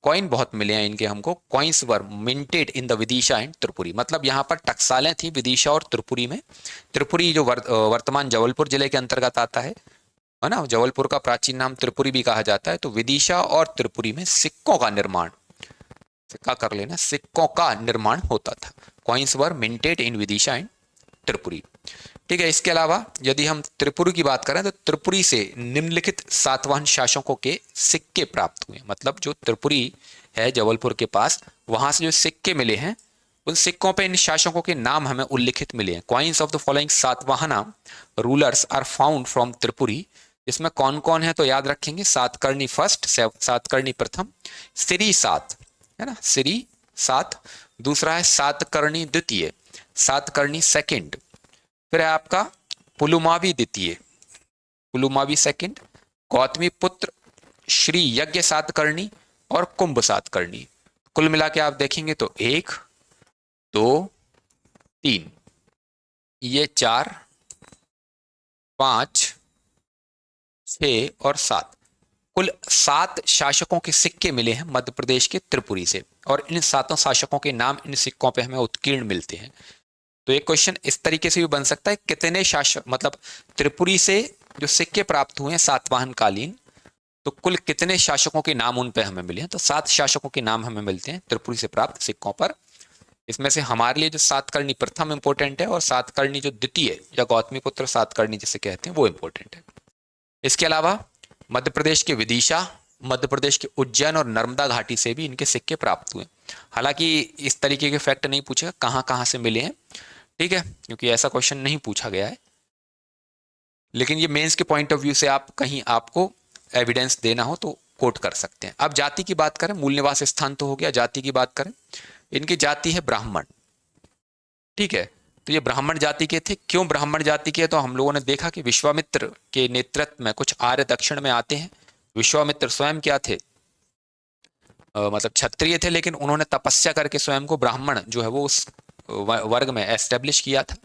Speaker 1: कॉइन बहुत मिले हैं इनके हमको। Coins were minted in the Vidisha and Tripuri, मतलब यहाँ पर टकसालें थी विदिशा और त्रिपुरी में। त्रिपुरी जो वर्तमान जबलपुर जिले के अंतर्गत आता है ना, जबलपुर का प्राचीन नाम त्रिपुरी भी कहा जाता है। तो विदिशा और त्रिपुरी में सिक्कों का निर्माण, सिक्का कर लेना, सिक्कों का निर्माण होता था। Coins were minted in Vidisha and Tripuri, ठीक है। इसके अलावा यदि हम त्रिपुरी की बात करें तो त्रिपुरी से निम्नलिखित सातवाहन शासकों के सिक्के प्राप्त हुए। मतलब जो त्रिपुरी है जबलपुर के पास, वहां से जो सिक्के मिले हैं उन सिक्कों पे इन शासकों के नाम हमें उल्लिखित मिले हैं। Coins of the following Satavahana rulers are found from Tripuri. इसमें कौन कौन है तो याद रखेंगे, सातकर्णी फर्स्ट, सातकर्णी प्रथम, श्री सात, है ना, श्री सात। दूसरा है सातकर्णी द्वितीय, सातकर्णी सेकंड। फिर है आपका पुलुमावी द्वितीय, पुलुमावी सेकंड, गौतमी पुत्र, श्री यज्ञ सातकर्णी और कुंभ सातकर्णी। कुल मिला के आप देखेंगे तो 1 2 3, ये 4 5 6 और 7, कुल 7 शासकों के सिक्के मिले हैं मध्य प्रदेश के त्रिपुरी से, और इन 7 शासकों के नाम इन सिक्कों पे हमें उत्कीर्ण मिलते हैं। तो एक क्वेश्चन इस तरीके से भी बन सकता है, कितने शासक, मतलब त्रिपुरी से जो सिक्के प्राप्त हुए हैं सातवाहन कालीन, तो कुल कितने शासकों के नाम उन पे हमें मिले हैं। तो 7 शासकों के नाम हमें मिलते हैं त्रिपुरी से प्राप्त सिक्कों पर। इसमें से हमारे लिए जो सातकर्णी प्रथम इंपॉर्टेंट है और सातकर्णी जो द्वितीय या गौतमी पुत्र सातकर्णी जिसे कहते हैं वो इंपॉर्टेंट है। इसके अलावा मध्य प्रदेश के विदिशा, मध्य प्रदेश के उज्जैन और नर्मदा घाटी से भी इनके सिक्के प्राप्त हुए। हालांकि इस तरीके के फैक्ट नहीं पूछेगा कहाँ कहाँ से मिले हैं, ठीक है, क्योंकि ऐसा क्वेश्चन नहीं पूछा गया है। लेकिन ये मेंस के पॉइंट ऑफ व्यू से आप कहीं आपको एविडेंस देना हो तो कोट कर सकते हैं। अब जाति की बात करें, मूल निवास स्थान तो हो गया, जाति की बात करें, इनकी जाति है ब्राह्मण, ठीक है। तो ये ब्राह्मण जाति के थे। क्यों ब्राह्मण जाति के, तो हम लोगों ने देखा कि विश्वामित्र के नेतृत्व में कुछ आर्य दक्षिण में आते हैं। विश्वामित्र स्वयं क्या थे, मतलब क्षत्रिय थे, लेकिन उन्होंने तपस्या करके स्वयं को ब्राह्मण जो है वो उस वर्ग में एस्टेब्लिश किया था।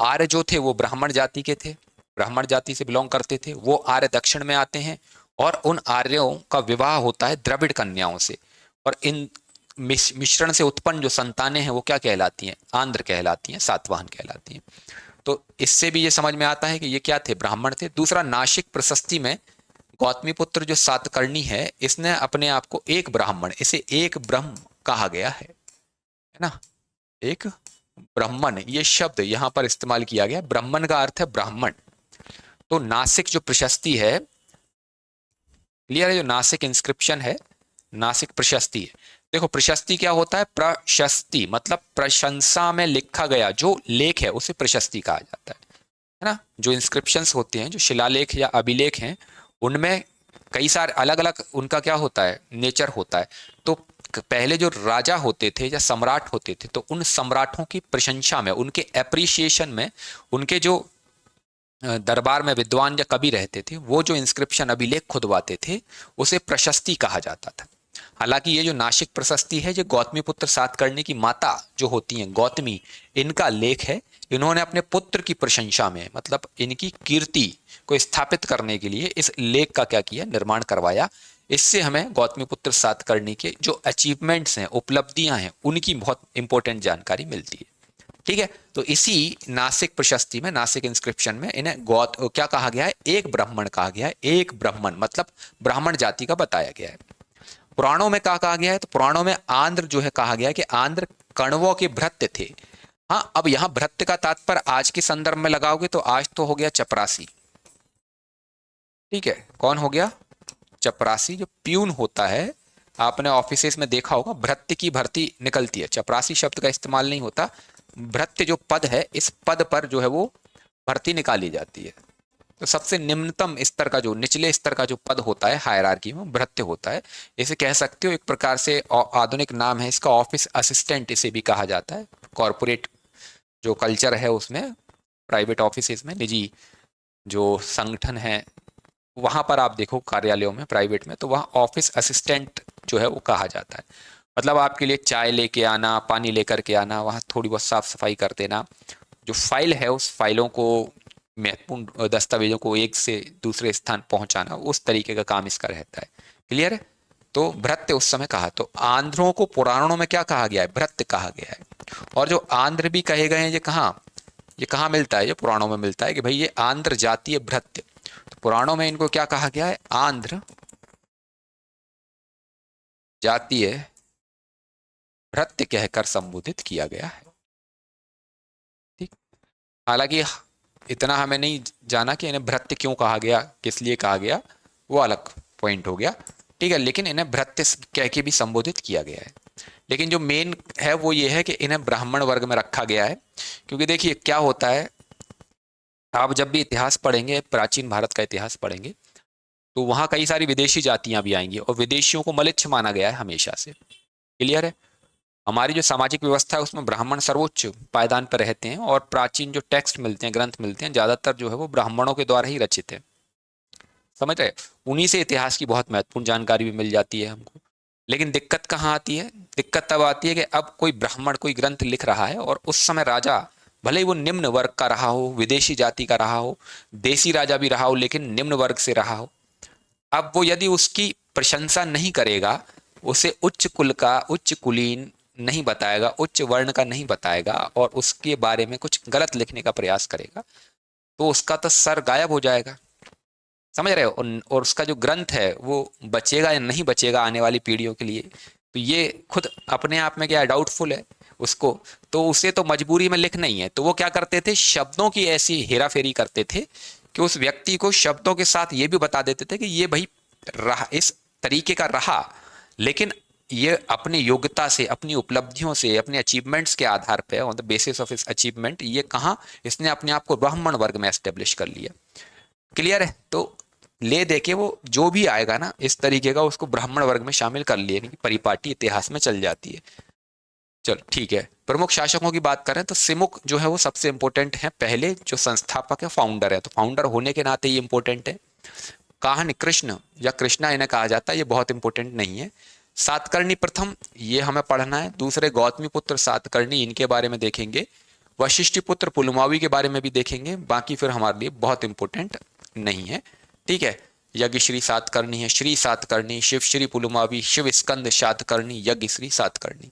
Speaker 1: आर्य जो थे वो ब्राह्मण जाति के थे, ब्राह्मण जाति से बिलोंग करते थे। वो आर्य दक्षिण में आते हैं और उन आर्यों का विवाह होता है द्रविड़ कन्याओं से, और इन मिश्रण से उत्पन्न जो संतानें हैं वो क्या कहलाती हैं, आंध्र कहलाती हैं, सातवाहन कहलाती हैं। तो इससे भी ये समझ में आता है कि ये क्या थे, ब्राह्मण थे। दूसरा, नासिक प्रशस्ति में गौतमी पुत्र जो सातकर्णी है, इसने अपने आप को एक ब्राह्मण, इसे एक ब्रह्म कहा गया है ना, एक ब्राह्मण, ये शब्द यहां पर इस्तेमाल किया गया। ब्राह्मण का अर्थ है ब्राह्मण। तो नासिक जो प्रशस्ति है, क्लियर है, जो नासिक इंस्क्रिप्शन है, नासिक प्रशस्ति है। देखो प्रशस्ति क्या होता है, प्रशस्ति मतलब प्रशंसा में लिखा गया जो लेख है उसे प्रशस्ति कहा जाता है ना। जो इंस्क्रिप्शंस होते हैं, जो शिलालेख या अभिलेख हैं, उनमें कई सारे अलग अलग उनका क्या होता है, नेचर होता है। तो पहले जो राजा होते थे या सम्राट होते थे, तो उन सम्राटों की प्रशंसा में, उनके एप्रिसिएशन में, उनके जो दरबार में विद्वान या कवि रहते थे, वो जो इंस्क्रिप्शन अभिलेख खुदवाते थे उसे प्रशस्ति कहा जाता था। हालांकि ये जो नासिक प्रशस्ति है, ये गौतमीपुत्र सातकर्णी की माता जो होती हैं गौतमी, इनका लेख है। इन्होंने अपने पुत्र की प्रशंसा में, मतलब इनकी कीर्ति को स्थापित करने के लिए इस लेख का क्या किया, निर्माण करवाया। इससे हमें गौतमीपुत्र सातकर्णी के जो अचीवमेंट्स हैं, उपलब्धियां हैं, उनकी बहुत इंपॉर्टेंट जानकारी मिलती है। ठीक है, तो इसी नासिक प्रशस्ति में, नासिक इंस्क्रिप्शन में इन्हें गौत क्या कहा गया है, एक ब्राह्मण कहा गया है। एक ब्राह्मण मतलब ब्राह्मण जाति का बताया गया है। पुराणों में क्या कहा गया है, तो पुराणों में आंध्र जो है कहा गया है कि आंध्र कण्वों के भृत्य थे। हाँ, अब यहां भृत्य का तात्पर्य आज के संदर्भ में लगाओगे तो आज तो हो गया चपरासी। ठीक है, कौन हो गया, चपरासी। जो प्यून होता है, आपने ऑफिसेस में देखा होगा, भृत्य की भर्ती निकलती है, चपरासी शब्द का इस्तेमाल नहीं होता। भृत्य जो पद है, इस पद पर जो है वो भर्ती निकाली जाती है। तो सबसे निम्नतम स्तर का, जो निचले स्तर का जो पद होता है हायरार्की में, भृत्य होता है। इसे कह सकते हो एक प्रकार से आधुनिक नाम है इसका, ऑफिस असिस्टेंट इसे भी कहा जाता है। कॉरपोरेट जो कल्चर है उसमें, प्राइवेट ऑफिसेज में, निजी जो संगठन है, वहां पर आप देखो कार्यालयों में, प्राइवेट में, तो वहाँ ऑफिस असिस्टेंट जो है वो कहा जाता है। मतलब आपके लिए चाय लेके आना, पानी लेकर के आना, वहाँ थोड़ी बहुत साफ सफाई कर देना, जो फाइल है उस फाइलों को, महत्वपूर्ण दस्तावेजों को एक से दूसरे स्थान पहुंचाना, उस तरीके का काम इसका रहता है। क्लियर है, तो भृत्य उस समय कहा। तो आंध्रों को पुराणों में क्या कहा गया है, भृत्य कहा गया है। और जो आंध्र भी कहे गए हैं, ये कहाँ मिलता है, ये पुराणों में मिलता है कि भाई ये आंध्र जातीय भृत्य। तो पुराणों में इनको क्या कहा गया है, आंध्र जातीय भृत्य कहकर संबोधित किया गया है। ठीक, हालांकि इतना हमें नहीं जाना कि इन्हें भृत्य क्यों कहा गया, किस लिए कहा गया, वो अलग पॉइंट हो गया। ठीक है, लेकिन इन्हें भृत्य कह के भी संबोधित किया गया है। लेकिन जो मेन है वो ये है कि इन्हें ब्राह्मण वर्ग में रखा गया है। क्योंकि देखिए क्या होता है, आप जब भी इतिहास पढ़ेंगे, प्राचीन भारत का इतिहास पढ़ेंगे, तो वहाँ कई सारी विदेशी जातियां भी आएंगी, और विदेशियों को मलिच्छ माना गया है हमेशा से। क्लियर है, हमारी जो सामाजिक व्यवस्था है उसमें ब्राह्मण सर्वोच्च पायदान पर रहते हैं, और प्राचीन जो टेक्स्ट मिलते हैं, ग्रंथ मिलते हैं, ज्यादातर जो है वो ब्राह्मणों के द्वारा ही रचित है। समझ रहे, उन्हीं से इतिहास की बहुत महत्वपूर्ण जानकारी भी मिल जाती है हमको। लेकिन दिक्कत कहाँ आती है, दिक्कत तब आती है कि अब कोई ब्राह्मण कोई ग्रंथ लिख रहा है, और उस समय राजा भले ही वो निम्न वर्ग का रहा हो, विदेशी जाति का रहा हो, देसी राजा भी रहा हो, लेकिन निम्न वर्ग से रहा हो, अब वो यदि उसकी प्रशंसा नहीं करेगा, उसे उच्च कुल का, उच्च कुलीन नहीं बताएगा, उच्च वर्ण का नहीं बताएगा, और उसके बारे में कुछ गलत लिखने का प्रयास करेगा, तो उसका तो सर गायब हो जाएगा। समझ रहे हो, और उसका जो ग्रंथ है वो बचेगा या नहीं बचेगा आने वाली पीढ़ियों के लिए, तो ये खुद अपने आप में क्या डाउटफुल है उसको। तो उसे तो मजबूरी में लिखना ही है, तो वो क्या करते थे, शब्दों की ऐसी हेरा फेरी करते थे कि उस व्यक्ति को शब्दों के साथ ये भी बता देते थे कि ये भाई रहा, इस तरीके का रहा, लेकिन ये अपनी योग्यता से, अपनी उपलब्धियों से, अपने अचीवमेंट्स के आधार पे, ऑन द बेसिस ऑफ इस अचीवमेंट, ये कहाँ इसने अपने आप को ब्राह्मण वर्ग में एस्टेब्लिश कर लिया। क्लियर है, तो ले दे के वो जो भी आएगा ना इस तरीके का, उसको ब्राह्मण वर्ग में शामिल कर लिए, परिपाटी इतिहास में चल जाती है। चल ठीक है, प्रमुख शासकों की बात करें तो सिमुक जो है वो सबसे इंपॉर्टेंट है, पहले जो संस्थापक है, फाउंडर है, तो फाउंडर होने के नाते ये इंपॉर्टेंट है। काहन कृष्ण या कृष्णा इन्हें कहा जाता है, ये बहुत इंपॉर्टेंट नहीं है। सातकर्णी प्रथम, ये हमें पढ़ना है। दूसरे गौतमी पुत्र सातकर्णी, इनके बारे में देखेंगे। वशिष्ठी पुत्र पुलमावी के बारे में भी देखेंगे, बाकी फिर हमारे लिए बहुत इंपॉर्टेंट नहीं है। ठीक है, यज्ञ श्री सातकर्णी है, श्री सातकर्णी, शिव श्री पुलमावी, शिव स्कंद सातकर्णी, यज्ञ श्री सातकर्णी।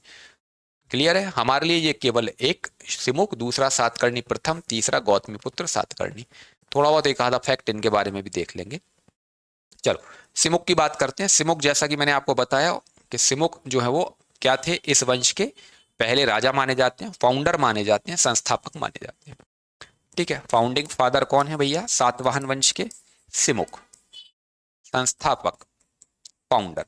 Speaker 1: क्लियर है, हमारे लिए ये केवल एक सिमुक, दूसरा सातकर्णी प्रथम, तीसरा गौतमी पुत्र सातकर्णी। थोड़ा बहुत एक आधा फैक्ट इनके बारे में भी देख लेंगे। चलो सिमुक की बात करते हैं। सिमुक, जैसा कि मैंने आपको बताया कि सिमुक जो है वो क्या थे, इस वंश के पहले राजा माने जाते हैं, फाउंडर माने जाते हैं, संस्थापक माने जाते हैं। ठीक है, फाउंडिंग फादर कौन है भैया, सातवाहन वंश के सिमुक, संस्थापक, फाउंडर।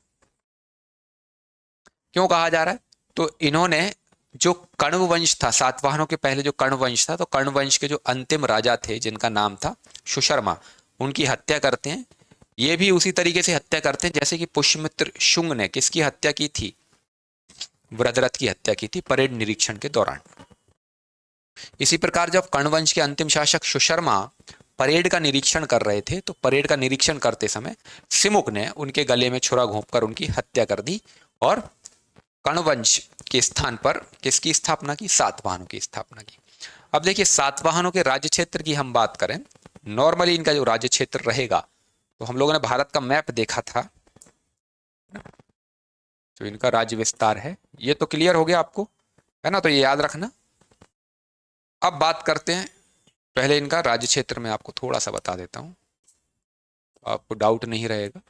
Speaker 1: क्यों कहा जा रहा है, तो इन्होंने जो कण्व वंश था, सातवाहनों के पहले जो कण्व वंश था, तो कण्व वंश के जो अंतिम राजा थे जिनका नाम था सुशर्मा, उनकी हत्या करते हैं। ये भी उसी तरीके से हत्या करते हैं जैसे कि पुष्यमित्र शुंग ने किसकी हत्या की थी, वृद्धरथ की हत्या की थी परेड निरीक्षण के दौरान। इसी प्रकार जब कण्व वंश के अंतिम शासक सुशर्मा परेड का निरीक्षण कर रहे थे, तो परेड का निरीक्षण करते समय सिमुक ने उनके गले में छुरा घोंपकर उनकी हत्या कर दी और कण्वंश के स्थान पर किसकी स्थापना की? सातवाहनों की स्थापना की। अब देखिए, सातवाहनों के राज्य क्षेत्र की हम बात करें, नॉर्मली इनका जो राज्य क्षेत्र रहेगा, तो हम लोगों ने भारत का मैप देखा था, जो इनका राज्य विस्तार है, ये तो क्लियर हो गया आपको, है ना? तो ये याद रखना। अब बात करते हैं, पहले इनका राज्य क्षेत्र में आपको थोड़ा सा बता देता हूं, आपको डाउट नहीं रहेगा।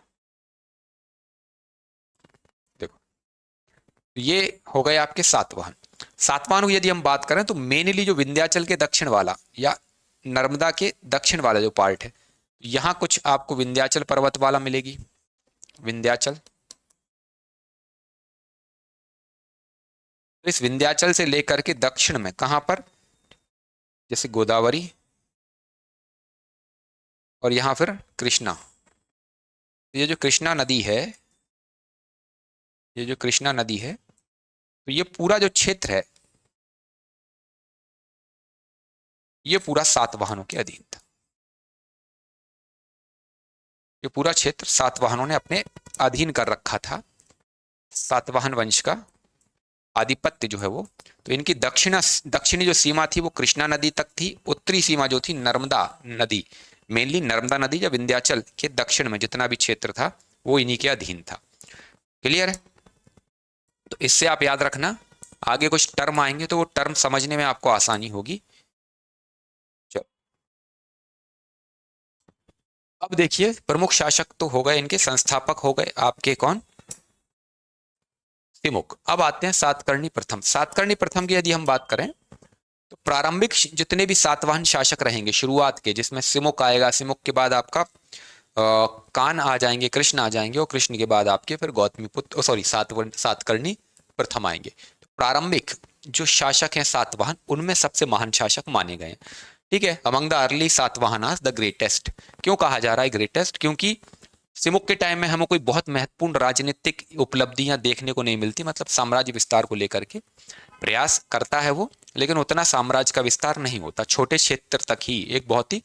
Speaker 1: देखो, ये हो गए आपके सातवाहन। सातवाहन की यदि हम बात करें तो मेनली जो विंध्याचल के दक्षिण वाला या नर्मदा के दक्षिण वाला जो पार्ट है, यहां कुछ आपको विंध्याचल पर्वतमाला मिलेगी, विंध्याचल। तो इस विंध्याचल से लेकर के दक्षिण में कहां पर, जैसे गोदावरी और यहां फिर कृष्णा। ये जो कृष्णा नदी है, ये जो कृष्णा नदी है, तो ये पूरा जो क्षेत्र है, ये पूरा सातवाहनों के अधीन था। ये पूरा क्षेत्र सातवाहनों ने अपने अधीन कर रखा था। सातवाहन वंश का आधिपत्य जो है वो, तो इनकी दक्षिणी जो सीमा थी वो कृष्णा नदी तक थी, उत्तरी सीमा जो थी नर्मदा नदी, मेनली नर्मदा नदी या विंध्याचल के दक्षिण में जितना भी क्षेत्र था वो इन्हीं के अधीन था। क्लियर है? तो इससे आप याद रखना, आगे कुछ टर्म आएंगे तो वो टर्म समझने में आपको आसानी होगी। चलो, अब देखिए, प्रमुख शासक तो हो गए, इनके संस्थापक हो गए आपके कौन? सिमुक। अब आते हैं सातकर्णी प्रथम। सातकर्णी प्रथम की यदि हम बात करें तो प्रारंभिक जितने भी सातवाहन शासक रहेंगे शुरुआत के, जिसमें सिमुक आएगा, सिमुक के बाद आपका कान आ जाएंगे, कृष्ण आ जाएंगे, और कृष्ण के बाद आपके फिर गौतमीपुत्र, सॉरी, सातकर्णी प्रथम आएंगे। तो प्रारंभिक जो शासक हैं सातवाहन, उनमें सबसे महान शासक माने गए हैं। ठीक है, among the early Satavahanas the greatest. क्यों कहा जा रहा है ग्रेटेस्ट? क्योंकि सिमुक के टाइम में हमें कोई बहुत महत्वपूर्ण राजनीतिक उपलब्धियां देखने को नहीं मिलती, मतलब साम्राज्य विस्तार को लेकर के प्रयास करता है वो, लेकिन उतना साम्राज्य का विस्तार नहीं होता, छोटे क्षेत्र तक ही, एक बहुत ही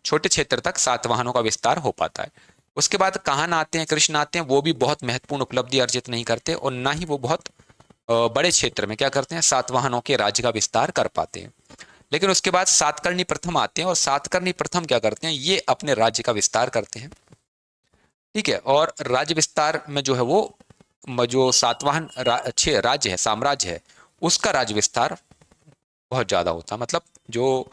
Speaker 1: छोटे क्षेत्र तक सातवाहनों का विस्तार हो पाता है। उसके बाद काहन आते हैं, कृष्ण आते हैं, वो भी बहुत महत्वपूर्ण उपलब्धि अर्जित नहीं करते, और ना ही वो बहुत बड़े क्षेत्र में क्या करते हैं, सातवाहनों के राज्य का विस्तार कर पाते हैं। लेकिन उसके बाद सातकर्णी प्रथम आते हैं, और सातकर्णी प्रथम क्या करते हैं, ये अपने राज्य का विस्तार करते हैं। ठीक है, और राज्य विस्तार में जो है वो जो सातवाहन राज्य है, साम्राज्य है, उसका राज्य विस्तार बहुत ज्यादा होता है, मतलब जो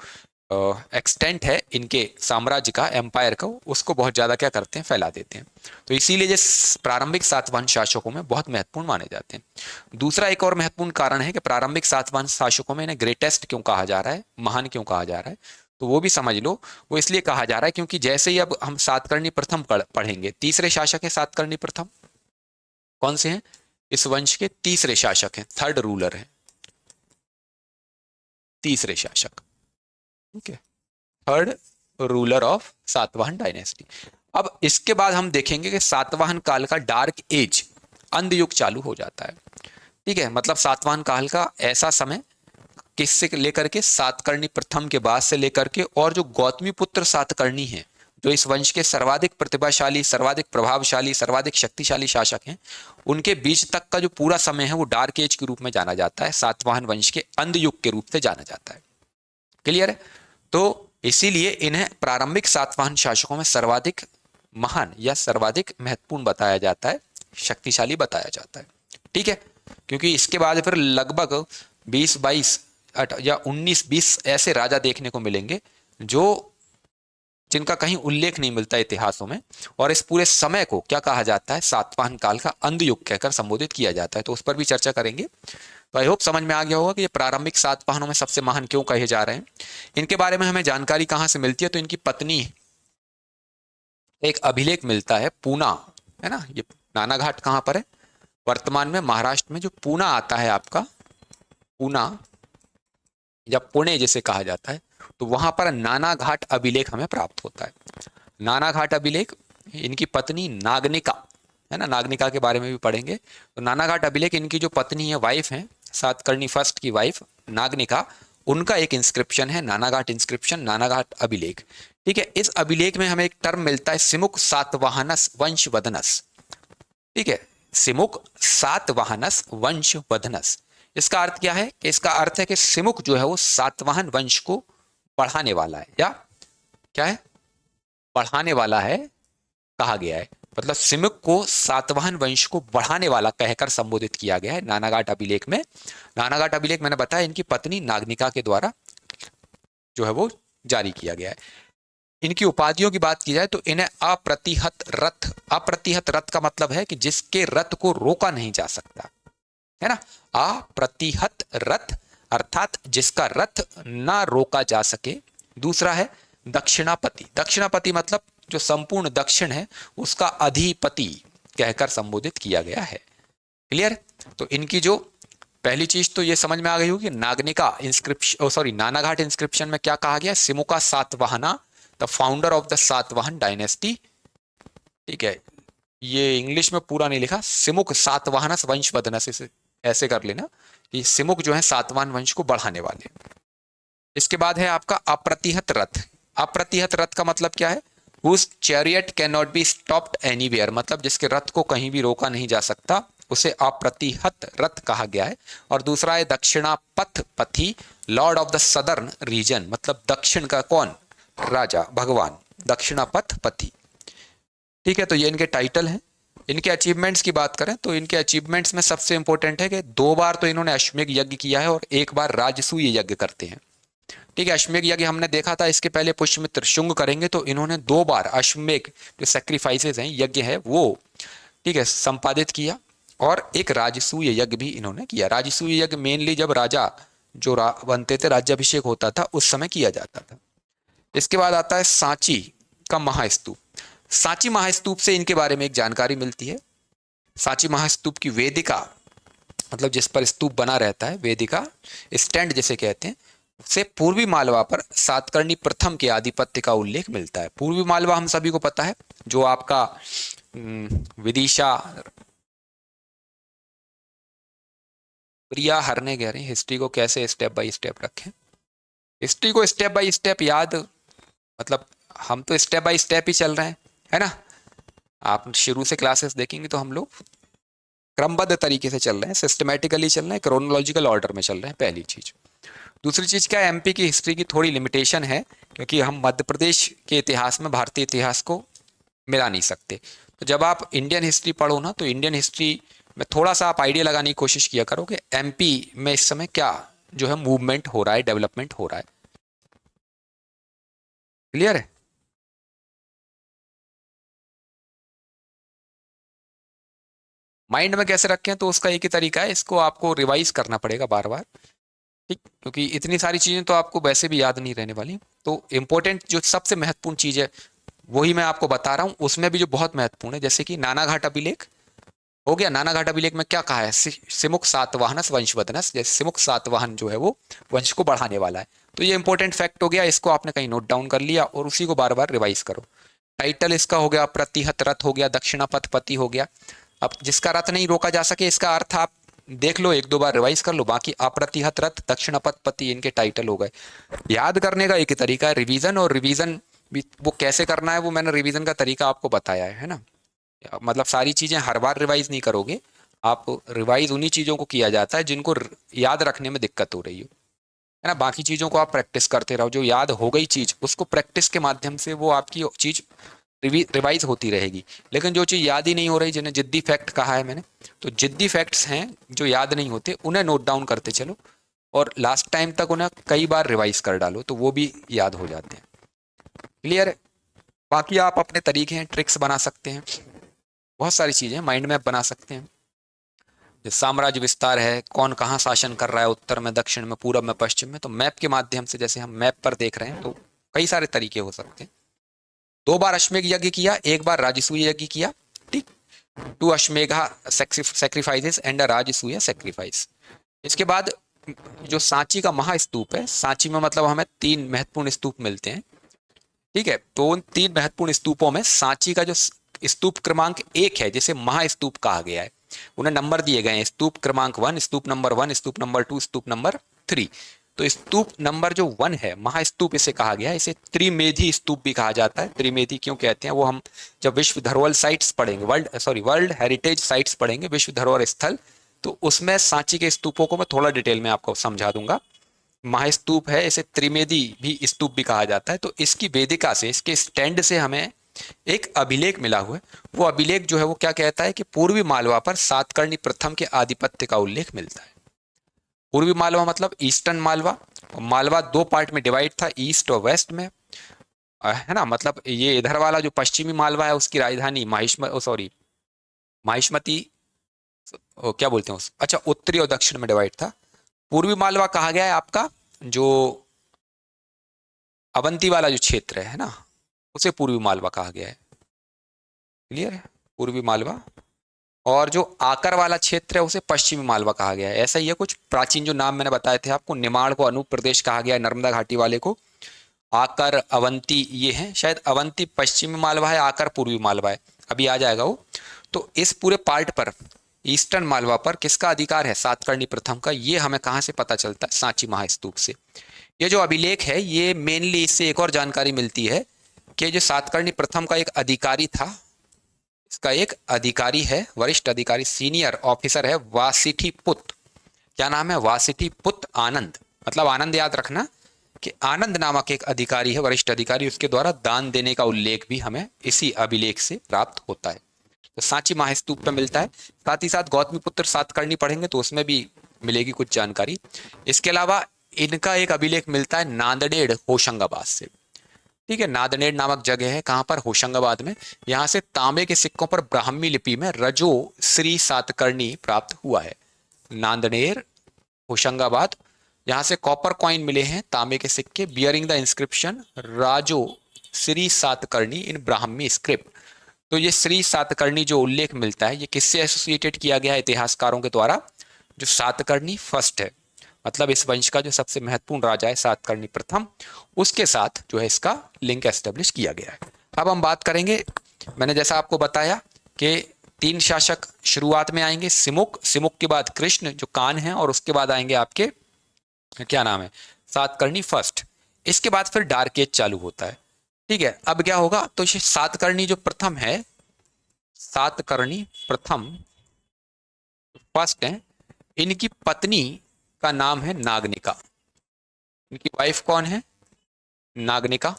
Speaker 1: एक्सटेंट है इनके साम्राज्य का, एम्पायर का, उसको बहुत ज्यादा क्या करते हैं, फैला देते हैं। तो इसीलिए ये प्रारंभिक सातवाहन शासकों में बहुत महत्वपूर्ण माने जाते हैं। दूसरा एक और महत्वपूर्ण कारण है कि प्रारंभिक सातवाहन शासकों में इन्हें ग्रेटेस्ट क्यों कहा जा रहा है, महान क्यों कहा जा रहा है, तो वो भी समझ लो। वो इसलिए कहा जा रहा है क्योंकि जैसे ही अब हम सातकर्णी प्रथम पढ़ेंगे, तीसरे शासक है सातकर्णी प्रथम, कौन से हैं, इस वंश के तीसरे शासक हैं, थर्ड रूलर हैं, तीसरे शासक। ठीक है, third ruler of Satavahana dynasty. अब इसके बाद हम देखेंगे कि सातवाहन काल का डार्क एज, अंधयुग चालू हो जाता है। ठीक है, मतलब सातवाहन काल का ऐसा समय किससे लेकर के, सातकर्णी प्रथम के बाद से लेकर के, और जो गौतमी पुत्र सातकर्णी हैं, जो इस वंश के सर्वाधिक प्रतिभाशाली, सर्वाधिक प्रभावशाली, सर्वाधिक शक्तिशाली शासक हैं, उनके बीच तक का जो पूरा समय है वो डार्क एज के रूप में जाना जाता है, सातवाहन वंश के अंधयुग के रूप से जाना जाता है। क्लियर है? तो इसीलिए इन्हें प्रारंभिक सातवाहन शासकों में सर्वाधिक महान या सर्वाधिक महत्वपूर्ण बताया जाता है, शक्तिशाली बताया जाता है। ठीक है, क्योंकि इसके बाद फिर लगभग 20-22 या 19-20 ऐसे राजा देखने को मिलेंगे जो जिनका कहीं उल्लेख नहीं मिलता इतिहासों में, और इस पूरे समय को क्या कहा जाता है, सातवाहन काल का अंधयुग कहकर संबोधित किया जाता है। तो उस पर भी चर्चा करेंगे। तो आई होप समझ में आ गया होगा कि ये प्रारंभिक सातवाहनों में सबसे महान क्यों कहे जा रहे हैं। इनके बारे में हमें जानकारी कहाँ से मिलती है, तो इनकी पत्नी, एक अभिलेख मिलता है पूना, है ना, ये नाना घाट कहाँ पर है, वर्तमान में महाराष्ट्र में जो पूना आता है आपका, पूना या पुणे जिसे कहा जाता है, तो वहां पर नाना घाट अभिलेख हमें प्राप्त होता है। नाना घाट अभिलेख, इनकी पत्नी नागनिका, है ना, नागनिका के बारे में भी पढ़ेंगे। तो नाना घाट अभिलेख, इनकी जो पत्नी है, वाइफ है, सातकर्णी फर्स्ट की वाइफ नागनिका, उनका एक इंस्क्रिप्शन है नानाघाट इंस्क्रिप्शन, नानाघाट अभिलेख। ठीक है, इस अभिलेख में हमें एक टर्म मिलता है सिमुक सातवाहनस वंशवदनस। ठीक है, सिमुक सातवाहनस वंशवदनस। इसका अर्थ क्या है? कि इसका अर्थ है कि सिमुक जो है वो सातवाहन वंश को बढ़ाने वाला है, या क्या है, बढ़ाने वाला है कहा गया है। मतलब सिमुक को सातवाहन वंश को बढ़ाने वाला कहकर संबोधित किया गया है नानाघाट अभिलेख में। नानाघाट अभिलेख मैंने बताया इनकी पत्नी नागनिका के द्वारा जो है वो जारी किया गया है। इनकी उपाधियों की बात की जाए तो इन्हें अप्रतिहत रथ, अप्रतिहत रथ का मतलब है कि जिसके रथ को रोका नहीं जा सकता, है ना। अप्रतिहत रथ अर्थात जिसका रथ ना रोका जा सके। दूसरा है दक्षिणापति, दक्षिणापति मतलब जो संपूर्ण दक्षिण है उसका अधिपति कहकर संबोधित किया गया है। क्लियर? तो इनकी जो पहली चीज तो ये समझ में आ गई होगी, Naganika inscription, sorry Naneghat inscription में क्या कहा गया? Simuka Satavahana, the founder of the Satavahana dynasty. ठीक है, ये इंग्लिश में पूरा नहीं लिखा, सिमुक सातवाहनस वंशवदनस, ऐसे कर लेना कि सिमुक जो है सातवाहन वंश को बढ़ाने वाले। इसके बाद है आपका अप्रतिहत रथ। अप्रतिहत रथ का मतलब क्या है? Whose chariot cannot be stopped anywhere, मतलब जिसके रथ को कहीं भी रोका नहीं जा सकता, उसे अप्रतिहत रथ कहा गया है। और दूसरा है Dakshinapathapati, lord of the southern region, मतलब दक्षिण का कौन? राजा, भगवान, दक्षिणापथ पथी। ठीक है, तो ये इनके टाइटल हैं। इनके अचीवमेंट्स की बात करें तो इनके अचीवमेंट्स में सबसे इंपॉर्टेंट है कि 2 बार तो इन्होंने अश्वमेध यज्ञ किया है और 1 बार राजसूय यज्ञ करते हैं। ठीक है, अश्वमेध यज्ञ हमने देखा था, इसके पहले पुष्यमित्र शुंग करेंगे, तो इन्होंने 2 बार अश्वमेध जो सैक्रिफाइसेस हैं, यज्ञ है वो, ठीक है, संपादित किया। और एक राजसूय यज्ञ भी इन्होंने किया। राजसूय यज्ञ मेनली जब राजा जो बनते थे, राज्याभिषेक होता था, उस समय किया जाता था। इसके बाद आता है सांची का महास्तूप। सांची महास्तूप से इनके बारे में एक जानकारी मिलती है। सांची महास्तूप की वेदिका, मतलब जिस पर स्तूप बना रहता है, वेदिका स्टैंड जिसे कहते हैं, से पूर्वी मालवा पर सातकर्णी प्रथम के आधिपत्य का उल्लेख मिलता है। पूर्वी मालवा हम सभी को पता है, जो आपका विदिशा, प्रिया हरने कह रहे हैं हिस्ट्री को कैसे स्टेप बाय स्टेप रखें। हिस्ट्री को स्टेप बाय स्टेप याद, मतलब हम तो स्टेप बाय स्टेप ही चल रहे हैं, है ना। आप शुरू से क्लासेस देखेंगे तो हम लोग क्रमबद्ध तरीके से चल रहे हैं, सिस्टमेटिकली चल रहे हैं, क्रोनोलॉजिकल ऑर्डर में चल रहे हैं, पहली चीज। दूसरी चीज क्या है, एमपी की हिस्ट्री की थोड़ी लिमिटेशन है, क्योंकि हम मध्य प्रदेश के इतिहास में भारतीय इतिहास को मिला नहीं सकते। तो जब आप इंडियन हिस्ट्री पढ़ो ना, तो इंडियन हिस्ट्री में थोड़ा सा आप आइडिया लगाने की कोशिश किया करो कि एमपी में इस समय क्या जो है मूवमेंट हो रहा है, डेवलपमेंट हो रहा है। क्लियर है? माइंड में कैसे रखें, तो उसका एक ही तरीका है, इसको आपको रिवाइज करना पड़ेगा बार बार, ठीक, क्योंकि इतनी सारी चीजें तो आपको वैसे भी याद नहीं रहने वाली। तो इंपॉर्टेंट जो सबसे महत्वपूर्ण चीज है वही मैं आपको बता रहा हूं, उसमें भी जो बहुत महत्वपूर्ण है, जैसे कि नानाघाट अभिलेख हो गया। नानाघाट अभिलेख में क्या कहा है? सिमुक सातवाहनस वंशवदनस, जैसे सिमुक सातवाहन जो है वो वंश को बढ़ाने वाला है। तो ये इंपॉर्टेंट फैक्ट हो गया, इसको आपने कहीं नोट डाउन कर लिया और उसी को बार बार रिवाइज करो। टाइटल इसका हो गया प्रतिहत रथ हो गया, दक्षिणापथ पति हो गया। अब जिसका रथ नहीं रोका जा सके, इसका अर्थ आप देख लो, 1-2 बार रिवाइज कर लो, बाकी अप्रतिहत रथ, दक्षिणापथ पति इनके टाइटल हो गए। याद करने का एक ही तरीका है, रिवीजन। और रिवीजन भी वो कैसे करना है, वो मैंने रिवीजन का तरीका आपको बताया है ना। मतलब सारी चीजें हर बार रिवाइज नहीं करोगे आप, रिवाइज उन्हीं चीजों को किया जाता है जिनको याद रखने में दिक्कत हो रही हो, है ना। बाकी चीजों को आप प्रैक्टिस करते रहो, जो याद हो गई चीज उसको प्रैक्टिस के माध्यम से वो आपकी चीज रिवाइज होती रहेगी। लेकिन जो चीज याद ही नहीं हो रही, जिन्हें जिद्दी फैक्ट कहा है मैंने, तो जिद्दी फैक्ट्स हैं जो याद नहीं होते, उन्हें नोट डाउन करते चलो और लास्ट टाइम तक उन्हें कई बार रिवाइज कर डालो, तो वो भी याद हो जाते हैं। क्लियर है? बाकी आप अपने तरीके हैं, ट्रिक्स बना सकते हैं, बहुत सारी चीजें, माइंड मैप बना सकते हैं। साम्राज्य विस्तार है, कौन कहाँ शासन कर रहा है, उत्तर में, दक्षिण में, पूरब में, पश्चिम में, तो मैप के माध्यम से, जैसे हम मैप पर देख रहे हैं, तो कई सारे तरीके हो सकते हैं। 2 बार अश्वमेध यज्ञ किया, 1 बार राजसूय यज्ञ किया, ठीक। 2 अश्वमेघा sacrifices and a Rajasuya sacrifice. इसके बाद जो सांची का महास्तूप है, सांची में मतलब हमें 3 महत्वपूर्ण स्तूप मिलते हैं, ठीक है। तो उन 3 महत्वपूर्ण स्तूपों में सांची का जो स्तूप क्रमांक 1 है, जिसे महास्तूप कहा गया है, उन्हें नंबर दिए गए हैं, स्तूप क्रमांक 1, स्तूप नंबर 1, स्तूप नंबर 2, स्तूप नंबर 3। तो स्तूप नंबर जो 1 है, महास्तूप इसे कहा गया है। इसे त्रिमेधी स्तूप भी कहा जाता है। त्रिमेधी क्यों कहते हैं वो हम जब विश्व धरोहर साइट्स पढ़ेंगे, वर्ल्ड हेरिटेज साइट्स पढ़ेंगे, विश्व धरोहर स्थल, तो उसमें सांची के स्तूपों को मैं थोड़ा डिटेल में आपको समझा दूंगा। महास्तूप है, इसे त्रिमेदी भी स्तूप भी कहा जाता है। तो इसकी वेदिका से, इसके स्टैंड से हमें एक अभिलेख मिला हुआ है। वो अभिलेख जो है वो क्या कहता है कि पूर्वी मालवा पर सातकर्णी प्रथम के आधिपत्य का उल्लेख मिलता है। पूर्वी मालवा मतलब ईस्टर्न मालवा। मालवा दो पार्ट में डिवाइड था, ईस्ट और वेस्ट में, है ना। मतलब ये इधर वाला जो पश्चिमी मालवा है उसकी राजधानी माहिष्मती, क्या बोलते हैं उस, अच्छा, उत्तरी और दक्षिण में डिवाइड था। पूर्वी मालवा कहा गया है आपका जो अवंती वाला जो क्षेत्र है ना, उसे पूर्वी मालवा कहा गया है। क्लियर है, पूर्वी मालवा। और जो आकर वाला क्षेत्र है उसे पश्चिमी मालवा कहा गया है। ऐसा ही है, कुछ प्राचीन जो नाम मैंने बताए थे आपको, निमाड़ को अनूप प्रदेश कहा गया है, नर्मदा घाटी वाले को। आकर, अवंती ये है, शायद अवंती पश्चिमी मालवा है, आकर पूर्वी मालवा है, अभी आ जाएगा वो। तो इस पूरे पार्ट पर, ईस्टर्न मालवा पर किसका अधिकार है? सातकर्णी प्रथम का। ये हमें कहाँ से पता चलता है? सांची महास्तूप से। ये जो अभिलेख है ये मेनली, इससे एक और जानकारी मिलती है कि जो सातकर्णी प्रथम का एक अधिकारी था, इसका एक अधिकारी है, वरिष्ठ अधिकारी, सीनियर ऑफिसर है, वासिठी पुत्र। क्या नाम है? वासिठी पुत्र आनंद। मतलब आनंद याद रखना कि आनंद नामक एक अधिकारी है, वरिष्ठ अधिकारी, उसके द्वारा दान देने का उल्लेख भी हमें इसी अभिलेख से प्राप्त होता है। तो सांची महास्तूप पे मिलता है। साथ ही साथ गौतमी पुत्र सातकर्णी पढ़ेंगे तो उसमें भी मिलेगी कुछ जानकारी। इसके अलावा इनका एक अभिलेख मिलता है नांदेड़ होशंगाबाद से। ठीक है, नांदेड़ नामक जगह है, कहां पर? होशंगाबाद में। यहां से तांबे के सिक्कों पर ब्राह्मी लिपि में रजो श्री सातकर्णी प्राप्त हुआ है। नांदेड़, होशंगाबाद, यहां से कॉपर कॉइन मिले हैं, तांबे के सिक्के, बियरिंग द इंस्क्रिप्शन राजो श्री सातकर्णी इन ब्राह्मी स्क्रिप्ट। तो ये श्री सातकर्णी जो उल्लेख मिलता है, ये किससे एसोसिएटेड किया गया है इतिहासकारों के द्वारा? जो सातकर्णी फर्स्ट है, मतलब इस वंश का जो सबसे महत्वपूर्ण राजा है सातकर्णी प्रथम, उसके साथ जो है इसका लिंक एस्टेब्लिश किया गया है। अब हम बात करेंगे, मैंने जैसा आपको बताया कि 3 शासक शुरुआत में आएंगे, सिमुक, सिमुक के बाद कृष्ण जो कान है, और उसके बाद आएंगे आपके, क्या नाम है, सातकर्णी फर्स्ट। इसके बाद फिर डार्क एज चालू होता है। ठीक है, अब क्या होगा? तो सातकर्णी जो प्रथम है, सातकर्णी प्रथम फर्स्ट है, इनकी पत्नी का नाम है नागनिका। इनकी वाइफ कौन है? नागनिका।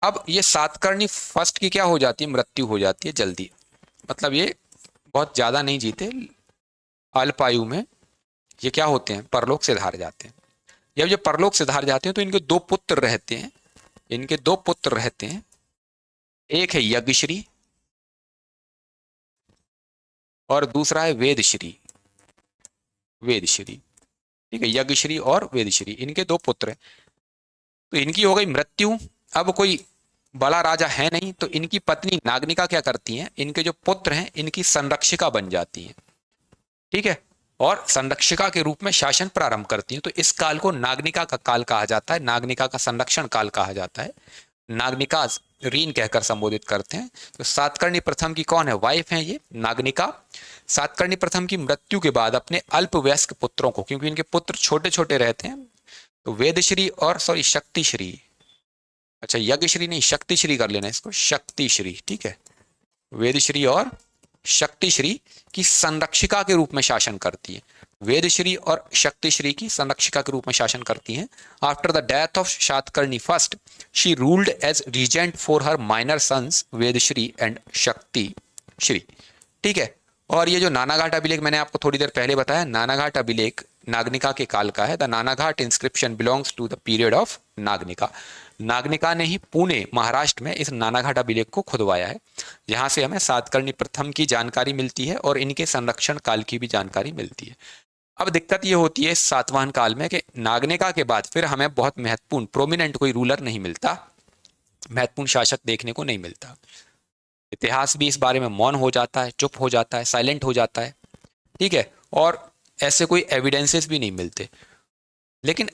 Speaker 1: अब ये सातकर्णी फर्स्ट की क्या हो जाती है? मृत्यु हो जाती है जल्दी। मतलब ये बहुत ज्यादा नहीं जीते, अल्पायु में ये क्या होते हैं? परलोक से धार जाते हैं। जब ये परलोक से धार जाते हैं तो इनके 2 पुत्र रहते हैं। इनके 2 पुत्र रहते हैं, एक है यज्ञश्री और दूसरा है वेदश्री। वेदश्री, ठीक है, यज्ञश्री और वेदश्री, इनके 2 पुत्र हैं। तो इनकी हो गई मृत्यु। अब कोई बड़ा राजा है नहीं, तो इनकी पत्नी नागनिका क्या करती हैं? इनके जो पुत्र हैं इनकी संरक्षिका बन जाती हैं। ठीक है, और संरक्षिका के रूप में शासन प्रारंभ करती हैं। तो इस काल को नागनिका का काल कहा जाता है, नागनिका का संरक्षण काल कहा जाता है। नागनिका रीन कहकर संबोधित करते हैं। तो सातकर्णी प्रथम की कौन है? वाइफ है ये नागनिका। सातकर्णी प्रथम की मृत्यु के बाद अपने अल्पवयस्क पुत्रों को, क्योंकि इनके पुत्र छोटे छोटे रहते हैं, तो वेदश्री और शक्तिश्री, अच्छा यज्ञश्री नहीं, शक्तिश्री कर लेना इसको, शक्तिश्री, ठीक है, वेदश्री और शक्तिश्री की संरक्षिका के रूप में शासन करती है। वेदश्री और शक्तिश्री की संरक्षिका के रूप में शासन करती हैं। After the death of Satakarni first she ruled as regent for her minor sons Vedashri and Shaktishri. ठीक है, और ये जो नानाघाट अभिलेख मैंने आपको थोड़ी देर पहले बताया, नानाघाट अभिलेख नागनिका के काल का है। The Naneghat inscription belongs to the period of Naganika. Naganika ने ही पुणे महाराष्ट्र में इस नानाघाट अभिलेख को खुदवाया है, जहां से हमें सातकर्णी प्रथम की जानकारी मिलती है और इनके संरक्षण काल की भी जानकारी मिलती है। अब दिक्कत ये होती है सातवाहन काल में कि नागनिका के बाद फिर हमें बहुत महत्वपूर्ण प्रोमिनेंट कोई रूलर नहीं मिलता, महत्वपूर्ण शासक देखने को नहीं मिलता। इतिहास भी इस बारे में मौन हो जाता है, चुप हो जाता है, साइलेंट हो जाता है। ठीक है, और ऐसे कोई एविडेंसेस भी नहीं मिलते। लेकिन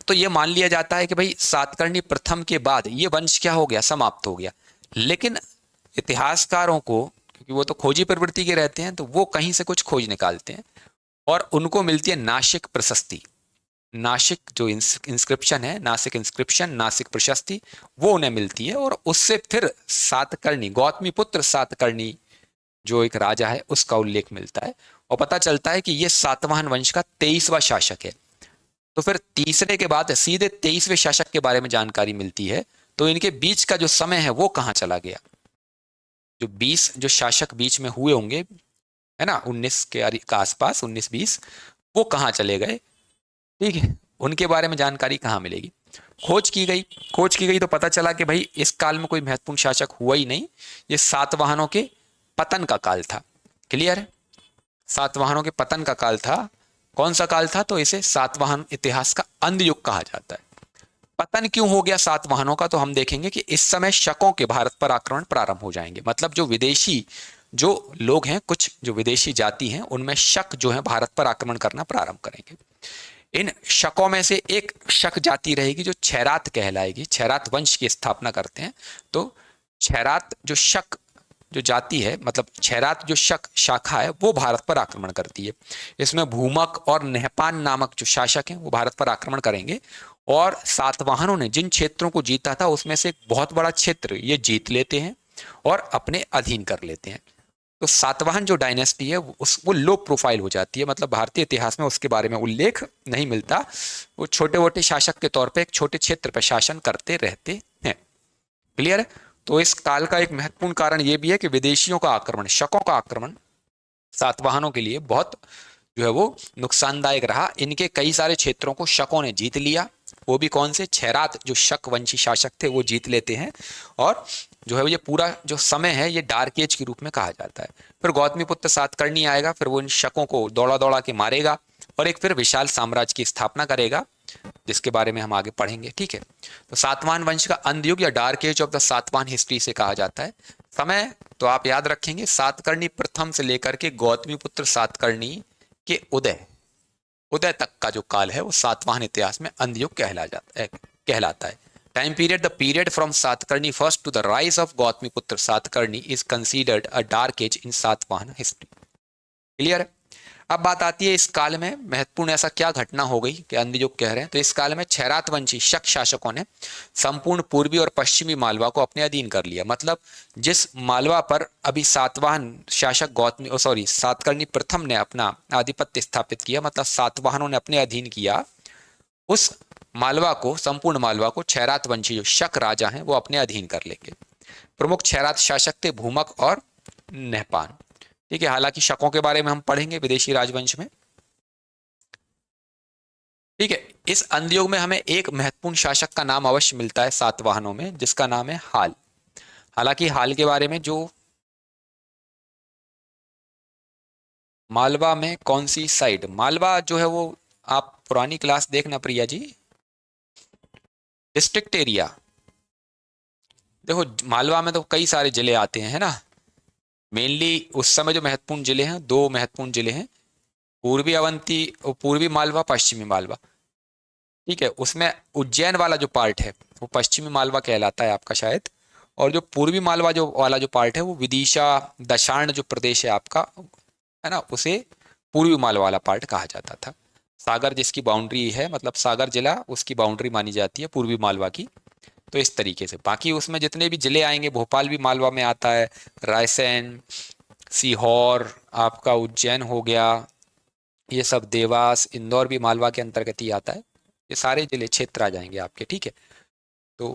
Speaker 1: तो ये मान लिया जाता है कि भाई सातकर्णी प्रथम के बाद ये वंश क्या हो गया? समाप्त हो गया। लेकिन इतिहासकारों को, क्योंकि वो तो खोजी प्रवृत्ति के रहते हैं, तो वो कहीं से कुछ खोज निकालते हैं और उनको मिलती है नासिक प्रशस्ति। नासिक जो इंस्क्रिप्शन है, नासिक इंस्क्रिप्शन, नासिक प्रशस्ति, वो उन्हें मिलती है। और उससे फिर सातकर्णी, गौतमी पुत्र सातकर्णी जो एक राजा है उसका उल्लेख मिलता है। और पता चलता है कि ये सातवाहन वंश का 23वां शासक है। तो फिर तीसरे के बाद सीधे 23वें शासक के बारे में जानकारी मिलती है। तो इनके बीच का जो समय है वो कहाँ चला गया? जो 20 जो शासक बीच में हुए होंगे, है ना, 19 के आसपास, 19-20, वो कहाँ चले गए? ठीक है, उनके बारे में जानकारी कहाँ मिलेगी? खोज की गई। खोज की गई तो पता चला कि भाई इस काल में कोई महत्वपूर्ण शासक हुआ ही नहीं, ये सातवाहनों के पतन का काल था। क्लियर है? सातवाहनों के पतन का काल था। कौन सा काल था? तो इसे सातवाहन इतिहास का अंध युग कहा जाता है। पतन क्यों हो गया सातवाहनों का? तो हम देखेंगे कि इस समय शकों के भारत पर आक्रमण प्रारंभ हो जाएंगे। मतलब जो विदेशी जो लोग हैं, कुछ जो विदेशी जाति हैं, उनमें शक जो है भारत पर आक्रमण करना प्रारंभ करेंगे। इन शकों में से एक शक जाति रहेगी जो छैरात कहलाएगी। छैरात वंश की स्थापना करते हैं। तो छैरात जो शक जो जाति है, मतलब छैरात जो शक शाखा है, वो भारत पर आक्रमण करती है। इसमें भूमक और नेहपान नामक जो शासक हैं वो भारत पर आक्रमण करेंगे। और सातवाहनों ने जिन क्षेत्रों को जीता था उसमें से एक बहुत बड़ा क्षेत्र ये जीत लेते हैं और अपने अधीन कर लेते हैं। तो सातवाहन जो डायनेस्टी है वो लो प्रोफाइल हो जाती है। मतलब भारतीय इतिहास में उसके बारे में उल्लेख नहीं मिलता। वो छोटे मोटे शासक के तौर पे एक छोटे क्षेत्र पर शासन करते रहते हैं। क्लियर है? तो इस काल का एक महत्वपूर्ण कारण ये भी है कि विदेशियों का आक्रमण, शकों का आक्रमण सातवाहनों के लिए बहुत जो है वो नुकसानदायक रहा। इनके कई सारे क्षेत्रों को शकों ने जीत लिया। वो भी कौन से? छैरात जो शक वंशी शासक थे वो जीत लेते हैं। और जो है ये पूरा जो समय है ये डार्क एज के रूप में कहा जाता है। फिर गौतमी पुत्र सातकर्णी आएगा, फिर वो इन शकों को दौड़ा दौड़ा के मारेगा और एक फिर विशाल साम्राज्य की स्थापना करेगा, जिसके बारे में हम आगे पढ़ेंगे। ठीक है, तो सातवाहन वंश का अंधयुग या dark age of the Satavahana history से कहा जाता है। समय तो आप याद रखेंगे, सातकर्णी प्रथम से लेकर के गौतमी पुत्र सातकर्णी के उदय उदय तक का जो काल है वो सातवाहन इतिहास में अंधयुग कहलाता है। Time period, the period from Satakarni first to the rise of Gautamiputra Satakarni is considered a dark age in Satavahana history. Clear है? अब बात आती है इस काल में महत्वपूर्ण ऐसा क्या घटना हो गई कि अंधयुग कह रहे हैं। तो इस काल में छैरात वंशी शक शासकों ने संपूर्ण पूर्वी और पश्चिमी मालवा को अपने अधीन कर लिया। मतलब जिस मालवा पर अभी सातवाहन शासक सातकर्णी प्रथम ने अपना आधिपत्य स्थापित किया, मतलब सातवाहनों ने अपने अधीन किया, उस मालवा को, संपूर्ण मालवा को छैरात वंशी जो शक राजा हैं वो अपने अधीन कर लेंगे। प्रमुख छैरात शासक थे भूमक और नेहपान। ठीक है, हालांकि शकों के बारे में हम पढ़ेंगे विदेशी राजवंश में। ठीक है, इस अंधयुग में हमें एक महत्वपूर्ण शासक का नाम अवश्य मिलता है सातवाहनों में, जिसका नाम है हाल। हालांकि हाल के बारे में, जो मालवा में कौन सी साइड, मालवा जो है वो आप पुरानी क्लास देखना प्रिया जी, डिस्ट्रिक्ट एरिया। देखो मालवा में तो कई सारे जिले आते हैं, है ना। मेनली उस समय जो महत्वपूर्ण जिले हैं, दो महत्वपूर्ण जिले हैं, पूर्वी अवंती, पूर्वी मालवा, पश्चिमी मालवा। ठीक है, उसमें उज्जैन वाला जो पार्ट है वो पश्चिमी मालवा कहलाता है आपका शायद। और जो पूर्वी मालवा जो पार्ट है वो विदिशा, दशार्ण जो प्रदेश है आपका, है ना, उसे पूर्वी मालवा वाला पार्ट कहा जाता था। सागर जिसकी बाउंड्री है, मतलब सागर जिला उसकी बाउंड्री मानी जाती है पूर्वी मालवा की। तो इस तरीके से बाकी उसमें जितने भी जिले आएंगे, भोपाल भी मालवा में आता है, रायसेन, सीहोर, आपका उज्जैन हो गया, ये सब देवास, इंदौर भी मालवा के अंतर्गत ही आता है। ये सारे जिले क्षेत्र आ जाएंगे आपके। ठीक है, तो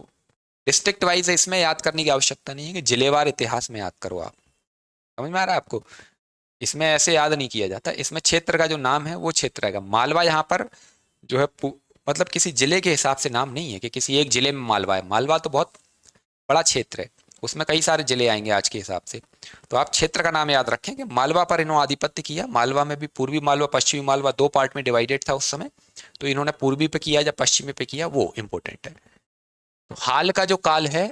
Speaker 1: डिस्ट्रिक्ट वाइज है, इसमें याद करने की आवश्यकता नहीं है कि जिलेवार इतिहास में याद करो आप। समझ में आ रहा है आपको? इसमें ऐसे याद नहीं किया जाता, इसमें क्षेत्र का जो नाम है वो क्षेत्र रहेगा। मालवा यहाँ पर जो है मतलब किसी जिले के हिसाब से नाम नहीं है कि किसी एक जिले में मालवा है। मालवा तो बहुत बड़ा क्षेत्र है, उसमें कई सारे जिले आएंगे आज के हिसाब से। तो आप क्षेत्र का नाम याद रखें कि मालवा पर इन्होंने आधिपत्य किया। मालवा में भी पूर्वी मालवा, पश्चिमी मालवा दो पार्ट में डिवाइडेड था उस समय। तो इन्होंने पूर्वी पे किया या पश्चिमी पे किया, वो इंपॉर्टेंट है। तो हाल का जो काल है,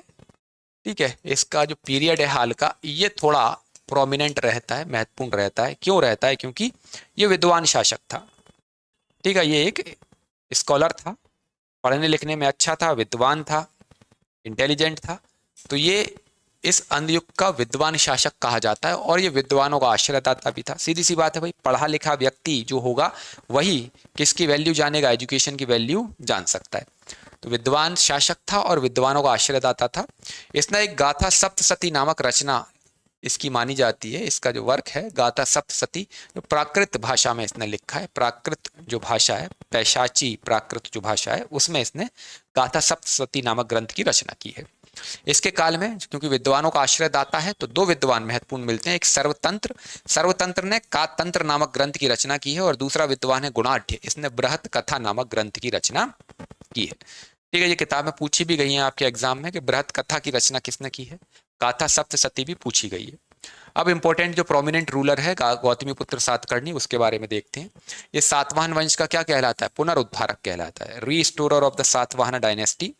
Speaker 1: ठीक है, इसका जो पीरियड है हाल का, ये थोड़ा प्रोमिनेंट रहता है, महत्वपूर्ण रहता है। क्यों रहता है? क्योंकि ये विद्वान शासक था। ठीक है, ये एक स्कॉलर था, पढ़ने लिखने में अच्छा था, विद्वान था, इंटेलिजेंट था। तो ये इस अंधयुग का विद्वान शासक कहा जाता है और ये विद्वानों का आश्रयदाता भी था। सीधी सी बात है भाई, पढ़ा लिखा व्यक्ति जो होगा वही किसकी वैल्यू जानेगा, एजुकेशन की वैल्यू जान सकता है। तो विद्वान शासक था और विद्वानों का आश्रयदाता था। इसने एक गाथा सप्तशती नामक रचना इसकी मानी जाती है। इसका जो वर्क है गाथा सप्तशती, जो प्राकृत भाषा में इसने लिखा है। प्राकृत जो भाषा है, पैशाची प्राकृत जो भाषा है, उसमें इसने गाथा सप्तशती नामक ग्रंथ की रचना की है। इसके काल में क्योंकि विद्वानों का आश्रयदाता है तो दो विद्वान महत्वपूर्ण मिलते हैं। एक सर्वतंत्र, सर्वतंत्र ने कातंत्र नामक ग्रंथ की रचना की है और दूसरा विद्वान है गुणाढ्य, इसने बृहत कथा नामक ग्रंथ की रचना की है। ठीक है, ये किताब में पूछी भी गई है आपके एग्जाम में कि बृहत कथा की रचना किसने की है। गाथा सप्तशती भी पूछी गई है। अब इंपॉर्टेंट जो प्रोमिनेंट रूलर है गौतमीपुत्र सातकर्णी, उसके बारे में देखते हैं। ये सातवाहन वंश का क्या कहलाता है, पुनरुद्धारक कहलाता है, रीस्टोरर ऑफ द सातवाहन डायनेस्टी।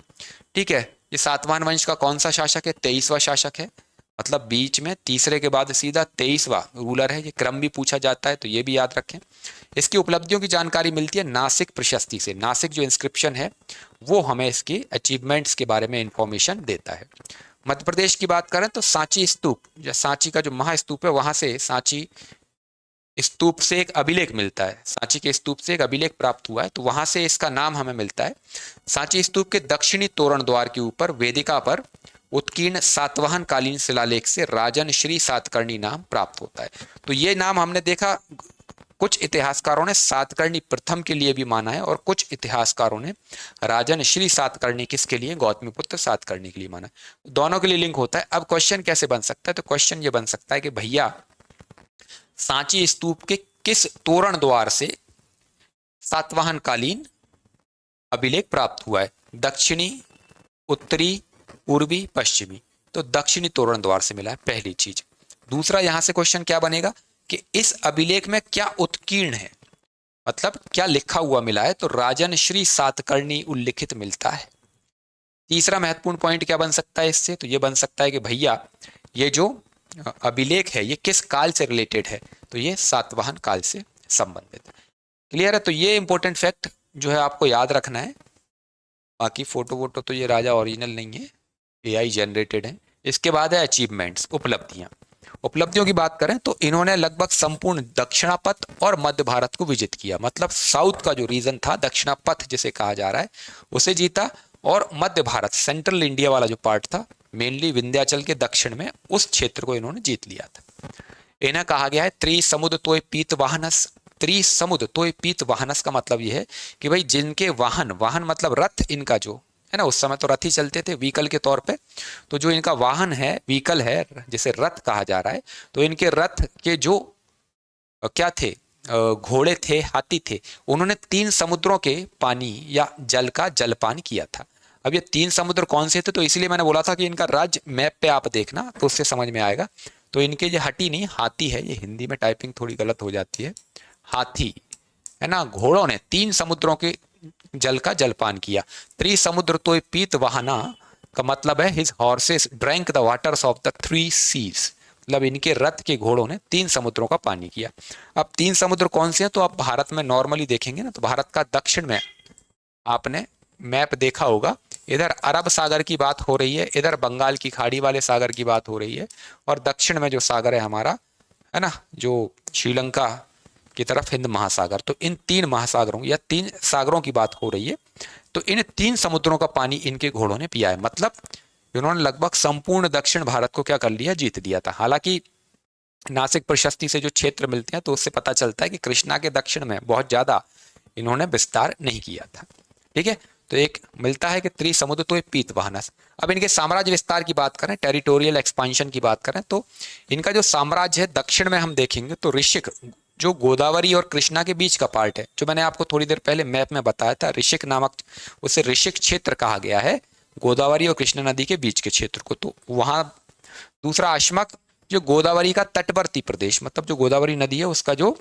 Speaker 1: ठीक है, ये सातवाहन वंश का कौन सा शासक है, 23वां शासक है, मतलब बीच में तीसरे के बाद सीधा 23वां रूलर है। ये क्रम भी पूछा जाता है तो ये भी याद रखें। इसकी उपलब्धियों की जानकारी मिलती है नासिक प्रशस्ति से। नासिक जो इंस्क्रिप्शन है वो हमें इसकी अचीवमेंट्स के बारे में इंफॉर्मेशन देता है। मध्य प्रदेश की बात करें तो सांची स्तूप, या सांची का जो महास्तूप है, वहां से सांची स्तूप से एक अभिलेख मिलता है। सांची के स्तूप से एक अभिलेख प्राप्त हुआ है, तो वहां से इसका नाम हमें मिलता है। सांची स्तूप के दक्षिणी तोरण द्वार के ऊपर वेदिका पर उत्कीर्ण सातवाहन कालीन शिलालेख से राजन श्री सातकर्णी नाम प्राप्त होता है। तो ये नाम हमने देखा, कुछ इतिहासकारों ने सातकर्णी प्रथम के लिए भी माना है और कुछ इतिहासकारों ने राजन श्री सातकर्णी किसके लिए, गौतमीपुत्र सातकर्णी के लिए माना है। दोनों के लिए लिंक होता है। अब क्वेश्चन कैसे बन सकता है, तो क्वेश्चन ये बन सकता है कि भैया सांची स्तूप के किस तोरण द्वार से सातवाहन कालीन अभिलेख प्राप्त हुआ है, दक्षिणी, उत्तरी, पूर्वी, पश्चिमी। तो दक्षिणी तोरण द्वार से मिला है, पहली चीज। दूसरा यहां से क्वेश्चन क्या बनेगा कि इस अभिलेख में क्या उत्कीर्ण है, मतलब क्या लिखा हुआ मिला है, तो राजन श्री सातकर्णी उल्लिखित मिलता है। तीसरा महत्वपूर्ण पॉइंट क्या बन सकता है इससे, तो ये बन सकता है कि भैया ये जो अभिलेख है ये किस काल से रिलेटेड है, तो ये सातवाहन काल से संबंधित है। क्लियर है, तो ये इंपॉर्टेंट फैक्ट जो है आपको याद रखना है। बाकी फोटो वोटो तो ये राजा ओरिजिनल नहीं है, एआई जनरेटेड है। इसके बाद है अचीवमेंट्स, उपलब्धियां। उपलब्धियों की बात करें तो इन्होंने लगभग संपूर्ण दक्षिणापथ और मध्य भारत को विजित किया, मतलब साउथ का जो रीजन था, दक्षिणापथ जिसे कहा जा रहा है, उसे जीता। और मध्य भारत, सेंट्रल इंडिया वाला जो पार्ट था, मेनली विंध्याचल के दक्षिण में, उस क्षेत्र को इन्होंने जीत लिया था। इन्हें कहा गया है त्रिसमुद्र तोय पीत वाहनस। त्रिसमुद्र तोय पीत वाहनस का मतलब यह है कि भाई जिनके वाहन, वाहन मतलब रथ, इनका जो है ना, उस समय तो रथ ही चलते थे व्हीकल के तौर पे, तो जो इनका वाहन है, व्हीकल है, जिसे रथ कहा जा रहा है, तो इनके रथ के जो क्या थे, घोड़े थे, हाथी थे, उन्होंने 3 समुद्रों के पानी या जल का जलपान किया था। अब ये 3 समुद्र कौन से थे, तो इसलिए मैंने बोला था कि इनका राज्य मैप पे आप देखना तो उससे समझ में आएगा। तो इनके ये हटी नहीं, हाथी है, ये हिंदी में टाइपिंग थोड़ी गलत हो जाती है, हाथी है ना। घोड़ों ने 3 समुद्रों के जल का जलपान किया। त्रिसमुद्र तोय पीत वाहना का मतलब है his horses drank the waters of the 3 seas, मतलब इनके रथ के घोड़ों ने 3 समुद्रों का पानी किया। अब 3 समुद्र कौन से हैं, तो आप भारत में नॉर्मली देखेंगे ना, तो भारत का दक्षिण में आपने मैप देखा होगा, इधर अरब सागर की बात हो रही है, इधर बंगाल की खाड़ी वाले सागर की बात हो रही है, और दक्षिण में जो सागर है हमारा, है ना, जो श्रीलंका की तरफ हिंद महासागर। तो इन 3 महासागरों या 3 सागरों की बात हो रही है। तो इन 3 समुद्रों का पानी इनके घोड़ों ने पिया है, मतलब इन्होंने लगभग संपूर्ण दक्षिण भारत को क्या कर लिया, जीत लिया था। हालांकि नासिक प्रशस्ति से जो क्षेत्र मिलते हैं तो उससे पता चलता है कि कृष्णा के दक्षिण में बहुत ज्यादा इन्होंने विस्तार नहीं किया था। ठीक है, तो एक मिलता है कि त्रिसमुद्र तो पीत वाहनस। अब इनके साम्राज्य विस्तार की बात करें, टेरिटोरियल एक्सपांशन की बात करें, तो इनका जो साम्राज्य है दक्षिण में हम देखेंगे तो ऋषिक, जो गोदावरी और कृष्णा के बीच का पार्ट है, जो मैंने आपको थोड़ी देर पहले मैप में बताया था, ऋषिक नामक, उसे ऋषिक क्षेत्र कहा गया है, गोदावरी और कृष्णा नदी के बीच के क्षेत्र को। तो वहां दूसरा अश्मक, जो गोदावरी का तटवर्ती प्रदेश, मतलब जो गोदावरी नदी है उसका जो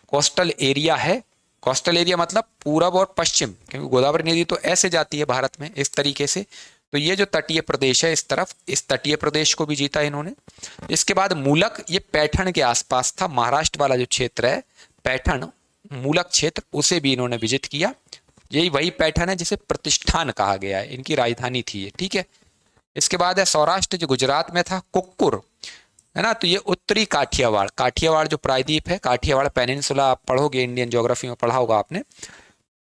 Speaker 1: कोस्टल एरिया है, कोस्टल एरिया मतलब पूरब और पश्चिम, क्योंकि गोदावरी नदी तो ऐसे जाती है भारत में इस तरीके से, तो ये जो तटीय प्रदेश है इस तरफ, इस तटीय प्रदेश को भी जीता इन्होंने। इसके बाद मूलक, ये पैठण के आसपास था, महाराष्ट्र वाला जो क्षेत्र है पैठण, मूलक क्षेत्र, उसे भी इन्होंने विजित किया। यही वही पैठण है जिसे प्रतिष्ठान कहा गया है, इनकी राजधानी थी ये। ठीक है, इसके बाद है सौराष्ट्र, जो गुजरात में था, कुक्कुर, है ना। तो ये उत्तरी काठियावाड़, काठियावाड़ जो प्रायद्वीप है, काठियावाड़ पेनिनसुला आप पढ़ोगे, इंडियन ज्योग्राफी में पढ़ा होगा आपने,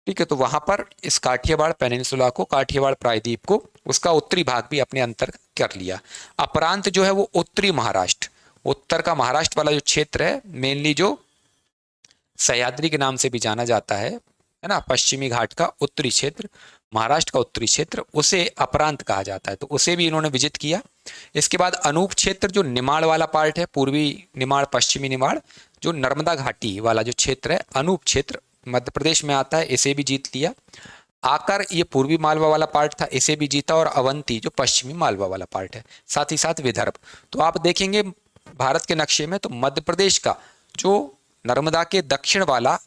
Speaker 1: ठीक है। तो वहां पर इस काठियावाड़ पेनिनसुला को, काठियावाड़ प्रायद्वीप को, उसका उत्तरी भाग भी अपने अंतर कर लिया। अपरांत जो है वो उत्तरी महाराष्ट्र, उत्तर का महाराष्ट्र वाला जो क्षेत्र है, मेनली जो सह्याद्री के नाम से भी जाना जाता है ना, पश्चिमी घाट का उत्तरी क्षेत्र, महाराष्ट्र का उत्तरी क्षेत्र, उसे अपरांत कहा जाता है। तो उसे भी इन्होंने विजिट किया। इसके बाद अनूप क्षेत्र, जो निमाड़ वाला पार्ट है, पूर्वी निमाड़, पश्चिमी निमाड़, जो नर्मदा घाटी वाला जो क्षेत्र है, अनूप क्षेत्र मध्य प्रदेश में आता है, इसे भी जीत लिया। आकर, ये पूर्वी मालवा वाला पार्ट था, इसे भी जीता। और अवंती, जो पश्चिमी मालवा वाला पार्ट है, साथ ही साथ विदर्भ। तो आप देखेंगे भारत के नक्शे में, तो मध्य प्रदेश का जो नर्मदा के दक्षिण वाला,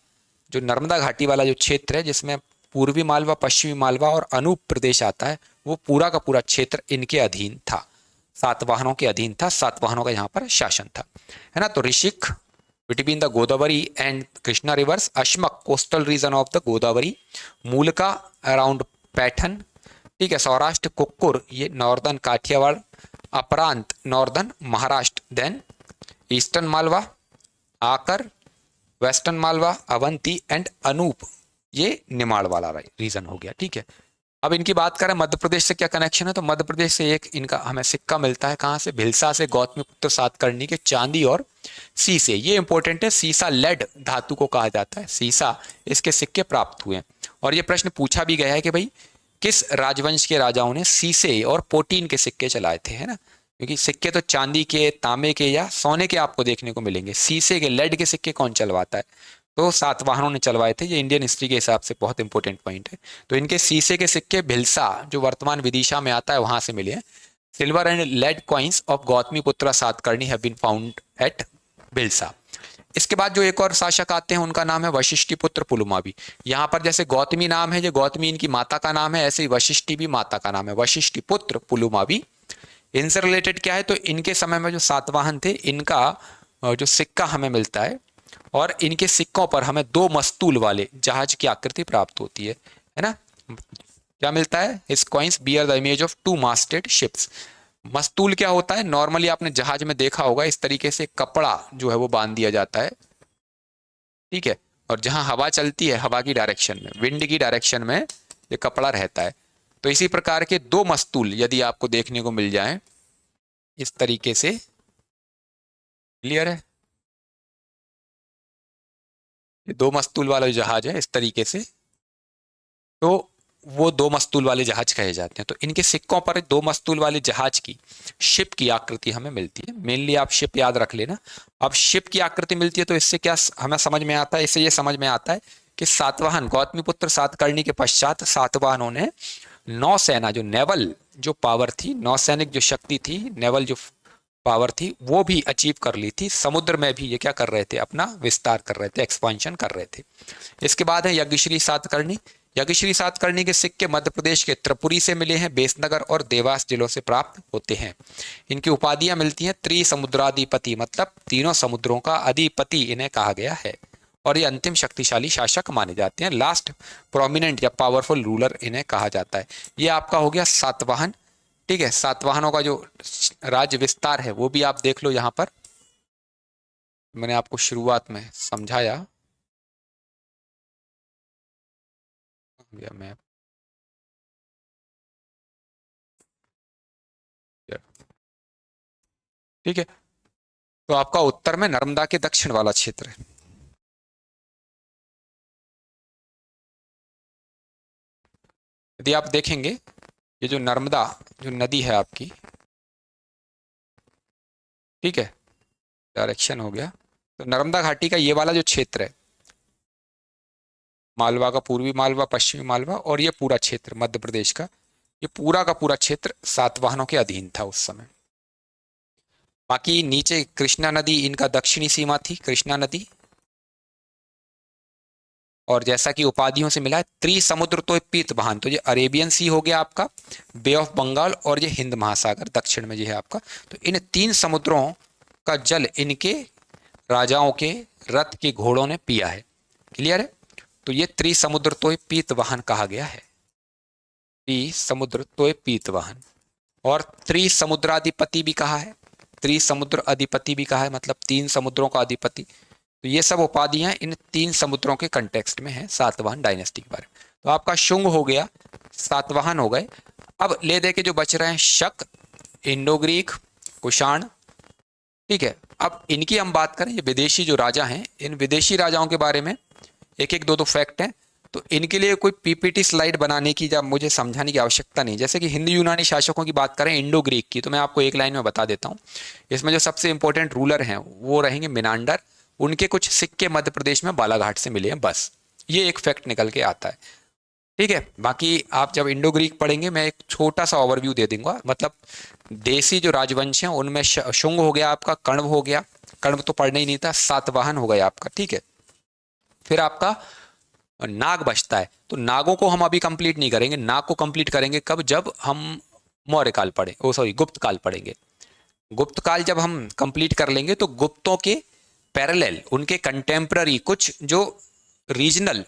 Speaker 1: जो नर्मदा घाटी वाला जो क्षेत्र है, जिसमें पूर्वी मालवा, पश्चिमी मालवा और अनूप प्रदेश आता है, वो पूरा का पूरा क्षेत्र इनके अधीन था, सातवाहनों के अधीन था, सातवाहनों का यहाँ पर शासन था, है ना। तो Rishika between the Godavari and Krishna rivers, Ashmaka coastal region of the Godavari, Mulaka around Paithan, ठीक है। सौराष्ट्र कुक्कुर, ये northern Kathiawar, Aparanta northern Maharashtra, then eastern Malwa, Akara western Malwa, Avanti and Anupa, ये निमाड़ वाला रीजन हो गया, ठीक है। अब इनकी बात करें मध्य प्रदेश से क्या कनेक्शन है, तो मध्य प्रदेश से एक इनका हमें सिक्का मिलता है, कहाँ से, भिलसा से, गौतमीपुत्र सातकर्णी के चांदी और सीसे, ये इंपॉर्टेंट है, सीसा लेड धातु को कहा जाता है, सीसा, इसके सिक्के प्राप्त हुए हैं। और ये प्रश्न पूछा भी गया है कि भाई किस राजवंश के राजाओं ने सीसे और पोटीन के सिक्के चलाए थे, है ना, क्योंकि सिक्के तो चांदी के, तांबे के या सोने के आपको देखने को मिलेंगे, सीसे के, लेड के सिक्के कौन चलवाता है, तो सातवाहनों ने चलवाए थे। ये इंडियन हिस्ट्री के हिसाब से बहुत इंपॉर्टेंट पॉइंट है। तो इनके सीसे के सिक्के भिलसा, जो वर्तमान विदिशा में आता है, वहां से मिले हैं। Silver and lead coins of Gautamiputra Satakarni have been found at Bhilsa. इसके बाद जो एक और शासक आते हैं, उनका नाम है वशिष्ठी पुत्र पुलुमावी। यहाँ पर जैसे गौतमी नाम है, जो गौतमी इनकी माता का नाम है, ऐसे ही वशिष्ठी भी माता का नाम है, वशिष्ठी पुत्र पुलुमावी। इनसे रिलेटेड क्या है, तो इनके समय में जो सातवाहन थे, इनका जो सिक्का हमें मिलता है, और इनके सिक्कों पर हमें दो मस्तूल वाले जहाज की आकृति प्राप्त होती है ना। क्या मिलता है, his coins bear the image of two masted ships. मस्तूल क्या होता है, नॉर्मली आपने जहाज में देखा होगा, इस तरीके से कपड़ा जो है वो बांध दिया जाता है, ठीक है, और जहां हवा चलती है, हवा की डायरेक्शन में, विंड की डायरेक्शन में ये कपड़ा रहता है। तो इसी प्रकार के दो मस्तूल यदि आपको देखने को मिल जाए इस तरीके से, क्लियर है, ये दो मस्तूल वाला जहाज है इस तरीके से, तो वो दो मस्तूल वाले जहाज कहे जाते हैं। तो इनके सिक्कों पर दो मस्तूल वाले जहाज की, शिप की आकृति हमें मिलती है। मेनली आप शिप याद रख लेना। अब शिप की आकृति मिलती है, तो इससे क्या हमें समझ में आता है, इससे ये समझ में आता है कि सातवाहन, गौतमीपुत्र सातकर्णी के पश्चात सातवाहनों ने नौसेना, जो नेवल जो पावर थी, नौसैनिक जो शक्ति थी, नेवल जो पावर थी, वो भी अचीव कर ली थी। समुद्र में भी ये क्या कर रहे थे, अपना विस्तार कर रहे थे, एक्सपांशन कर रहे थे। इसके बाद है यज्ञश्री सातकर्णी। यज्ञश्री सातकर्णी के सिक्के मध्य प्रदेश के त्रिपुरी से मिले हैं, बेसनगर और देवास जिलों से प्राप्त होते हैं। इनकी उपाधियां मिलती हैं त्रिसमुद्राधिपति, मतलब तीनों समुद्रों का अधिपति इन्हें कहा गया है, और ये अंतिम शक्तिशाली शासक माने जाते हैं। लास्ट प्रोमिनेंट या पावरफुल रूलर इन्हें कहा जाता है। ये आपका हो गया सातवाहन, ठीक है। सातवाहनों का जो राज्य विस्तार है वो भी आप देख लो, यहां पर मैंने आपको शुरुआत में समझाया, मैं, ठीक है। तो आपका उत्तर में नर्मदा के दक्षिण वाला क्षेत्र है। यदि आप देखेंगे, ये जो नर्मदा जो नदी है आपकी, ठीक है, डायरेक्शन हो गया, तो नर्मदा घाटी का ये वाला जो क्षेत्र है, मालवा का, पूर्वी मालवा, पश्चिमी मालवा, और ये पूरा क्षेत्र मध्य प्रदेश का, ये पूरा का पूरा क्षेत्र सातवाहनों के अधीन था उस समय। बाकी नीचे कृष्णा नदी इनका दक्षिणी सीमा थी, कृष्णा नदी, और जैसा कि उपाधियों से मिला है त्रिसमुद्र तो पीत बहान, तो ये अरेबियन सी हो गया आपका, बे ऑफ बंगाल, और ये हिंद महासागर दक्षिण में ये है आपका। तो इन तीन समुद्रों का जल इनके राजाओं के रथ के घोड़ों ने पिया है, क्लियर है। तो ये त्रिसमुद्र तो पीत वाहन कहा गया है, त्रिसमुद्र तो पीत वाहन। और त्रिसमुद्राधिपति भी कहा है, त्रिसमुद्र अधिपति भी कहा है, मतलब 3 समुद्रों का अधिपति। तो ये सब उपाधियां इन 3 समुद्रों के कंटेक्स्ट में है सातवाहन डायनेस्टी के बारे में। तो आपका शुंग हो गया, सातवाहन हो गए। अब ले दे के जो बच रहे हैं शक, इंडो ग्रीक, कुषाण, ठीक है। अब इनकी हम बात करें, ये विदेशी जो राजा हैं, इन विदेशी राजाओं के बारे में एक एक दो दो फैक्ट हैं। तो इनके लिए कोई पीपीटी स्लाइड बनाने की या मुझे समझाने की आवश्यकता नहीं। जैसे कि हिंदू यूनानी शासकों की बात करें, इंडो ग्रीक की, तो मैं आपको एक लाइन में बता देता हूँ। इसमें जो सबसे इंपॉर्टेंट रूलर हैं वो रहेंगे मिनांडर। उनके कुछ सिक्के मध्य प्रदेश में बालाघाट से मिले हैं, बस ये एक फैक्ट निकल के आता है, ठीक है। बाकी आप जब इंडो ग्रीक पढ़ेंगे मैं एक छोटा सा ओवरव्यू दे दूंगा। मतलब देसी जो राजवंश हैं उनमें शुंग हो गया आपका, कण्व हो गया, कण्व तो पढ़ना ही नहीं था, सातवाहन हो गया आपका, ठीक है। फिर आपका नाग बचता है। तो नागों को हम अभी कंप्लीट नहीं करेंगे, नाग को कंप्लीट करेंगे कब, जब हम मौर्य काल पढ़े, ओ सॉरी गुप्त काल पढ़ेंगे। गुप्त काल जब हम कंप्लीट कर लेंगे तो गुप्तों के पैरेलल उनके कंटेम्प्ररी कुछ जो रीजनल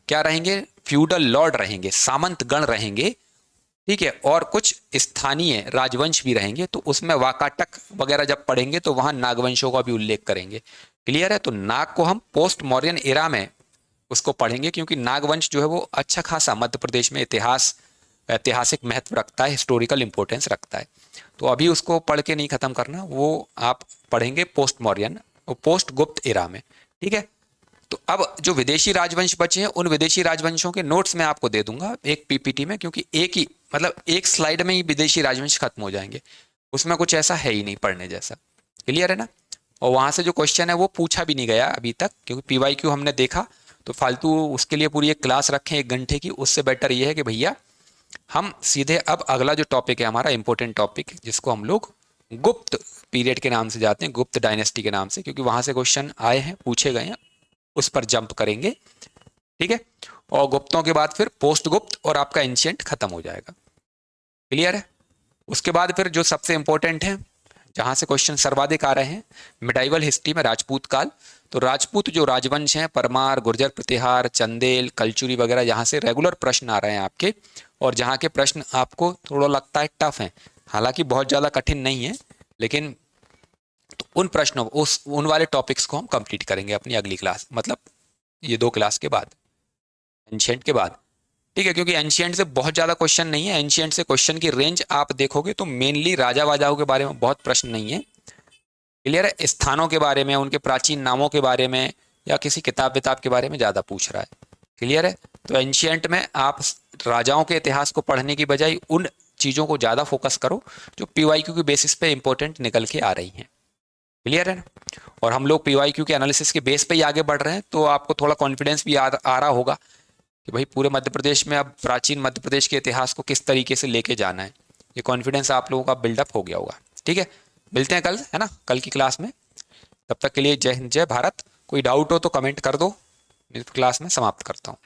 Speaker 1: क्या रहेंगे, फ्यूडल लॉर्ड रहेंगे, सामंत गण रहेंगे, ठीक है, और कुछ स्थानीय राजवंश भी रहेंगे। तो उसमें वाकाटक वगैरह जब पढ़ेंगे तो वहां नागवंशों का भी उल्लेख करेंगे, क्लियर है। तो नाग को हम पोस्ट मौर्यन एरा में उसको पढ़ेंगे, क्योंकि नागवंश जो है वो अच्छा खासा मध्य प्रदेश में ऐतिहासिक महत्व रखता है, हिस्टोरिकल इंपॉर्टेंस रखता है। तो अभी उसको पढ़ के नहीं खत्म करना, वो आप पढ़ेंगे पोस्ट मौर्यन, पोस्ट गुप्त एरा में, ठीक है। तो अब जो विदेशी राजवंश बचे हैं उन विदेशी राजवंशों के नोट्स मैं आपको दे दूंगा एक पीपीटी में, क्योंकि एक ही मतलब एक स्लाइड में ही विदेशी राजवंश खत्म हो जाएंगे, उसमें कुछ ऐसा है ही नहीं पढ़ने जैसा, क्लियर है ना। और वहां से जो क्वेश्चन है वो पूछा भी नहीं गया अभी तक, क्योंकि पीवाईक्यू हमने देखा तो फालतू उसके लिए पूरी एक क्लास रखें 1 घंटे की। उससे बेटर ये है कि भैया हम सीधे अब अगला जो टॉपिक है हमारा इंपॉर्टेंट टॉपिक, जिसको हम लोग गुप्त पीरियड के नाम से जाते हैं, गुप्त डायनेस्टी के नाम से, क्योंकि वहां से क्वेश्चन आए हैं, पूछे गए हैं, उस पर जंप करेंगे, ठीक है। और गुप्तों के बाद फिर पोस्ट गुप्त और आपका एंशिएंट खत्म हो जाएगा, क्लियर है। उसके बाद फिर जो सबसे इंपॉर्टेंट है, जहां से क्वेश्चन सर्वाधिक आ रहे हैं, मिडाइवल हिस्ट्री में राजपूत काल। तो राजपूत जो राजवंश हैं, परमार, गुर्जर प्रतिहार, चंदेल, कलचुरी वगैरह, यहाँ से रेगुलर प्रश्न आ रहे हैं आपके, और जहाँ के प्रश्न आपको थोड़ा लगता है टफ है, हालांकि बहुत ज़्यादा कठिन नहीं है, लेकिन तो उन प्रश्नों उन वाले टॉपिक्स को हम कंप्लीट करेंगे अपनी अगली क्लास, मतलब ये 2 क्लास के बाद, एंशिएंट के बाद, ठीक है। क्योंकि एंशिएंट से बहुत ज़्यादा क्वेश्चन नहीं है, एंशिएंट से क्वेश्चन की रेंज आप देखोगे तो मेनली राजा वाजाओं के बारे में बहुत प्रश्न नहीं है, क्लियर है। स्थानों के बारे में, उनके प्राचीन नामों के बारे में, या किसी किताब विताब के बारे में ज़्यादा पूछ रहा है, क्लियर है। तो एंशिएंट में आप राजाओं के इतिहास को पढ़ने की बजाय उन चीज़ों को ज़्यादा फोकस करो जो पीवाईक्यू के बेसिस पे इंपॉर्टेंट निकल के आ रही हैं, क्लियर है ना। और हम लोग पीवाईक्यू के एनालिसिस के बेस पे ही आगे बढ़ रहे हैं, तो आपको थोड़ा कॉन्फिडेंस भी आ रहा होगा कि भाई पूरे मध्य प्रदेश में अब प्राचीन मध्य प्रदेश के इतिहास को किस तरीके से लेके जाना है। ये कॉन्फिडेंस आप लोगों का बिल्डअप हो गया होगा, ठीक है। मिलते हैं कल, है ना, कल की क्लास में। तब तक के लिए जय हिंद, जय भारत। कोई डाउट हो तो कमेंट कर दो, मैं क्लास में समाप्त करता हूँ।